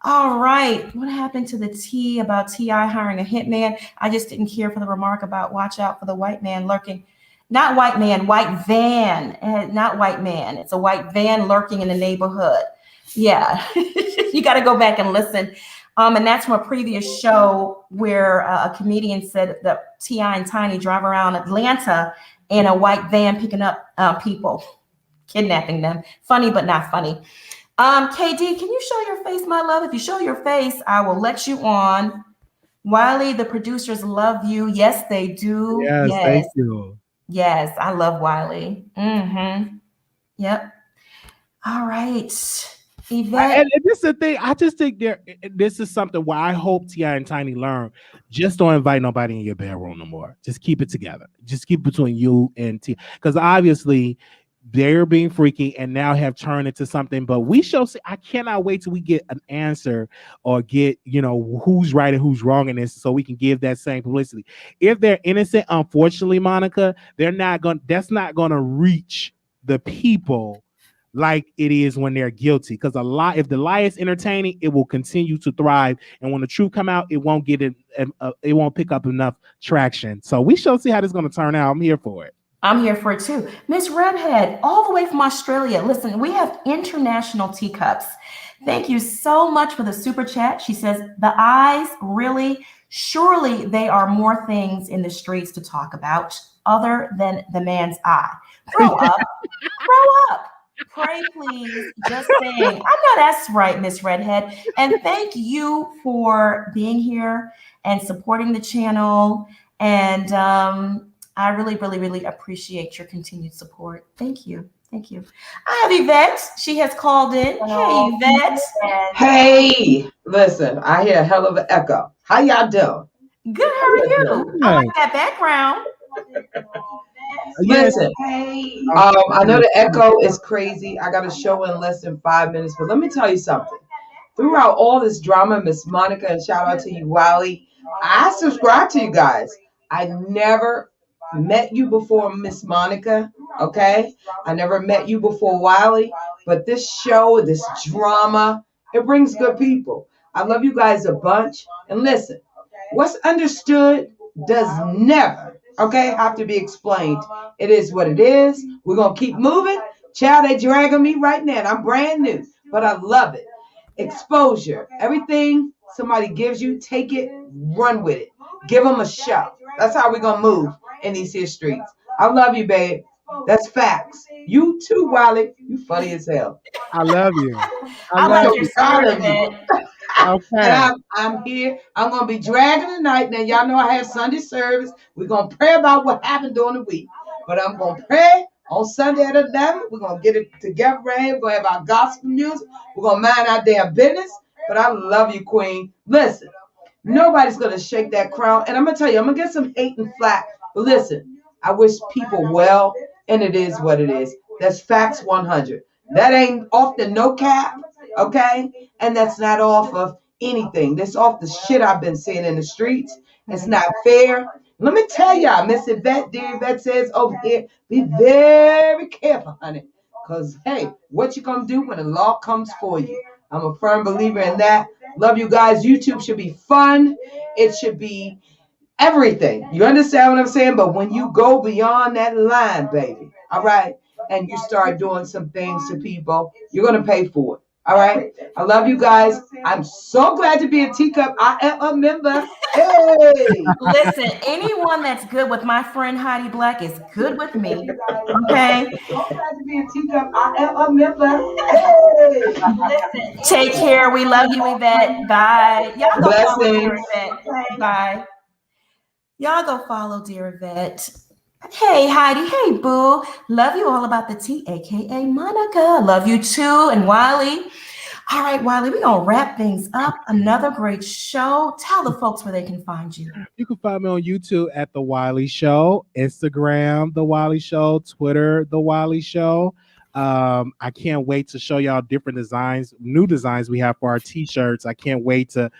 All right. What happened to the tea about T.I. hiring a hitman? I just didn't care for the remark about watch out for the white man lurking. Not white man, white van. Not white man. It's a white van lurking in the neighborhood. Yeah. You got to go back and listen. And that's from a previous show where a comedian said that T.I. and Tiny drive around Atlanta in a white van picking up people, kidnapping them. Funny, but not funny. KD, can you show your face, my love? If you show your face, I will let you on. Wiley, the producers love you. Yes, they do. Yes, thank you. Yes, I love Wiley. Yep. All right. Yvette. And this is the thing. I just think this is something where I hope T.I. and Tiny learn. Just don't invite nobody in your bedroom no more. Just keep it together. Just keep it between you and T. Because obviously they're being freaky and now have turned into something. But we shall see. I cannot wait till we get an answer or get, who's right and who's wrong in this, so we can give that same publicity. If they're innocent, unfortunately, Monica, that's not gonna reach the people like it is when they're guilty. Because if the lie is entertaining, it will continue to thrive. And when the truth come out, it won't get it won't pick up enough traction. So we shall see how this is going to turn out. I'm here for it. I'm here for it too. Miss Redhead, all the way from Australia. Listen, we have international teacups. Thank you so much for the super chat. She says, the eyes, really, surely they are more things in the streets to talk about other than the man's eye. Grow up. Grow up. Pray, please. Just saying. I know that's right, Miss Redhead. And thank you for being here and supporting the channel. And I really, really, really appreciate your continued support. Thank you. Thank you. I have Yvette. She has called in. Hey, Yvette. Hey, listen, I hear a hell of an echo. How y'all doing? Good. How are you? I like that background. Listen, I know the echo is crazy. I got a show in less than 5 minutes, but let me tell you something. Throughout all this drama, Miss Monica, and shout out to you, Wiley, I subscribe to you guys. I never met you before, Miss Monica, okay? I never met you before, Wiley, but this show, this drama, it brings good people. I love you guys a bunch. And listen, what's understood does never, okay, have to be explained. It is what it is. We're going to keep moving. Child, they dragging me right now. I'm brand new, but I love it. Exposure. Everything somebody gives you, take it, run with it. Give them a show. That's how we're going to move in these here streets. I love you, babe. That's facts. You too, Wiley. You funny as hell. I love you. I love your proud of you. Okay. And I'm here. I'm going to be dragging tonight. Now, y'all know I have Sunday service. We're going to pray about what happened during the week. But I'm going to pray on Sunday at 11. We're going to get it together right here. We're going to have our gospel music. We're going to mind our damn business. But I love you, Queen. Listen, nobody's going to shake that crown. And I'm going to tell you, I'm going to get some hate and flack. But listen, I wish people well, and it is what it is. That's facts 100. That ain't off the no cap, okay? And that's not off of anything. That's off the shit I've been seeing in the streets. It's not fair. Let me tell y'all, Miss Yvette, dear Yvette says over here, be very careful, honey. Because, hey, what you going to do when the law comes for you? I'm a firm believer in that. Love you guys. YouTube should be fun. It should be everything. You understand what I'm saying? But when you go beyond that line, baby, all right, and you start doing some things to people, you're going to pay for it. All right. I love you guys. I'm so glad to be a teacup. I am a member. Hey. Listen, anyone that's good with my friend Heidi Black is good with me. Okay. So glad to be a teacup. I am a member. Hey. Listen, take care. We love you, Yvette. Bye. Y'all go follow dear Yvette. Bye. Y'all go follow dear Yvette. Hey, Heidi. Hey, boo. Love you all about the tea, aka Monica. Love you too. And Wiley. All right, Wiley, we're going to wrap things up. Another great show. Tell the folks where they can find you. You can find me on YouTube at The Wiley Show, Instagram, The Wiley Show, Twitter, The Wiley Show. I can't wait to show y'all different designs, new designs we have for our t-shirts. I can't wait to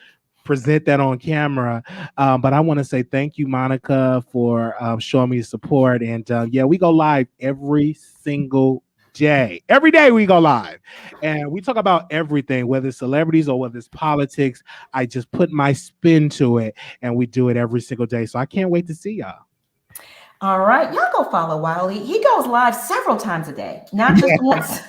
present that on camera. But I want to say thank you, Monica, for showing me support. And yeah, we go live every single day. Every day we go live. And we talk about everything, whether it's celebrities or whether it's politics. I just put my spin to it, and we do it every single day. So I can't wait to see y'all. All right, y'all go follow Wiley. He goes live several times a day, not just once,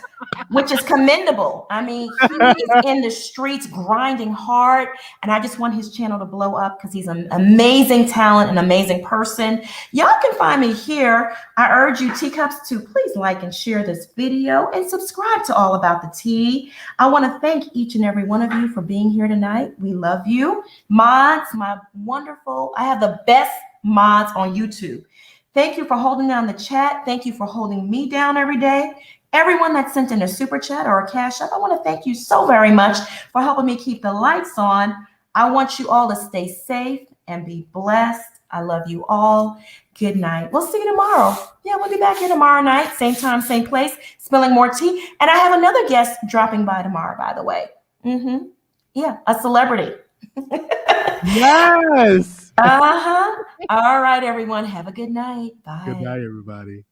which is commendable. I mean, he is in the streets grinding hard, and I just want his channel to blow up because he's an amazing talent, an amazing person. Y'all can find me here. I urge you, teacups, to please like and share this video and subscribe to All About the Tea. I want to thank each and every one of you for being here tonight. We love you. Mods, my wonderful, I have the best mods on YouTube. Thank you for holding down the chat. Thank you for holding me down every day. Everyone that sent in a super chat or a cash app, I want to thank you so very much for helping me keep the lights on. I want you all to stay safe and be blessed. I love you all. Good night. We'll see you tomorrow. Yeah, we'll be back here tomorrow night, same time, same place, spilling more tea. And I have another guest dropping by tomorrow, by the way. Yeah, a celebrity. Yes. All right, everyone. Have a good night. Bye. Good night, everybody.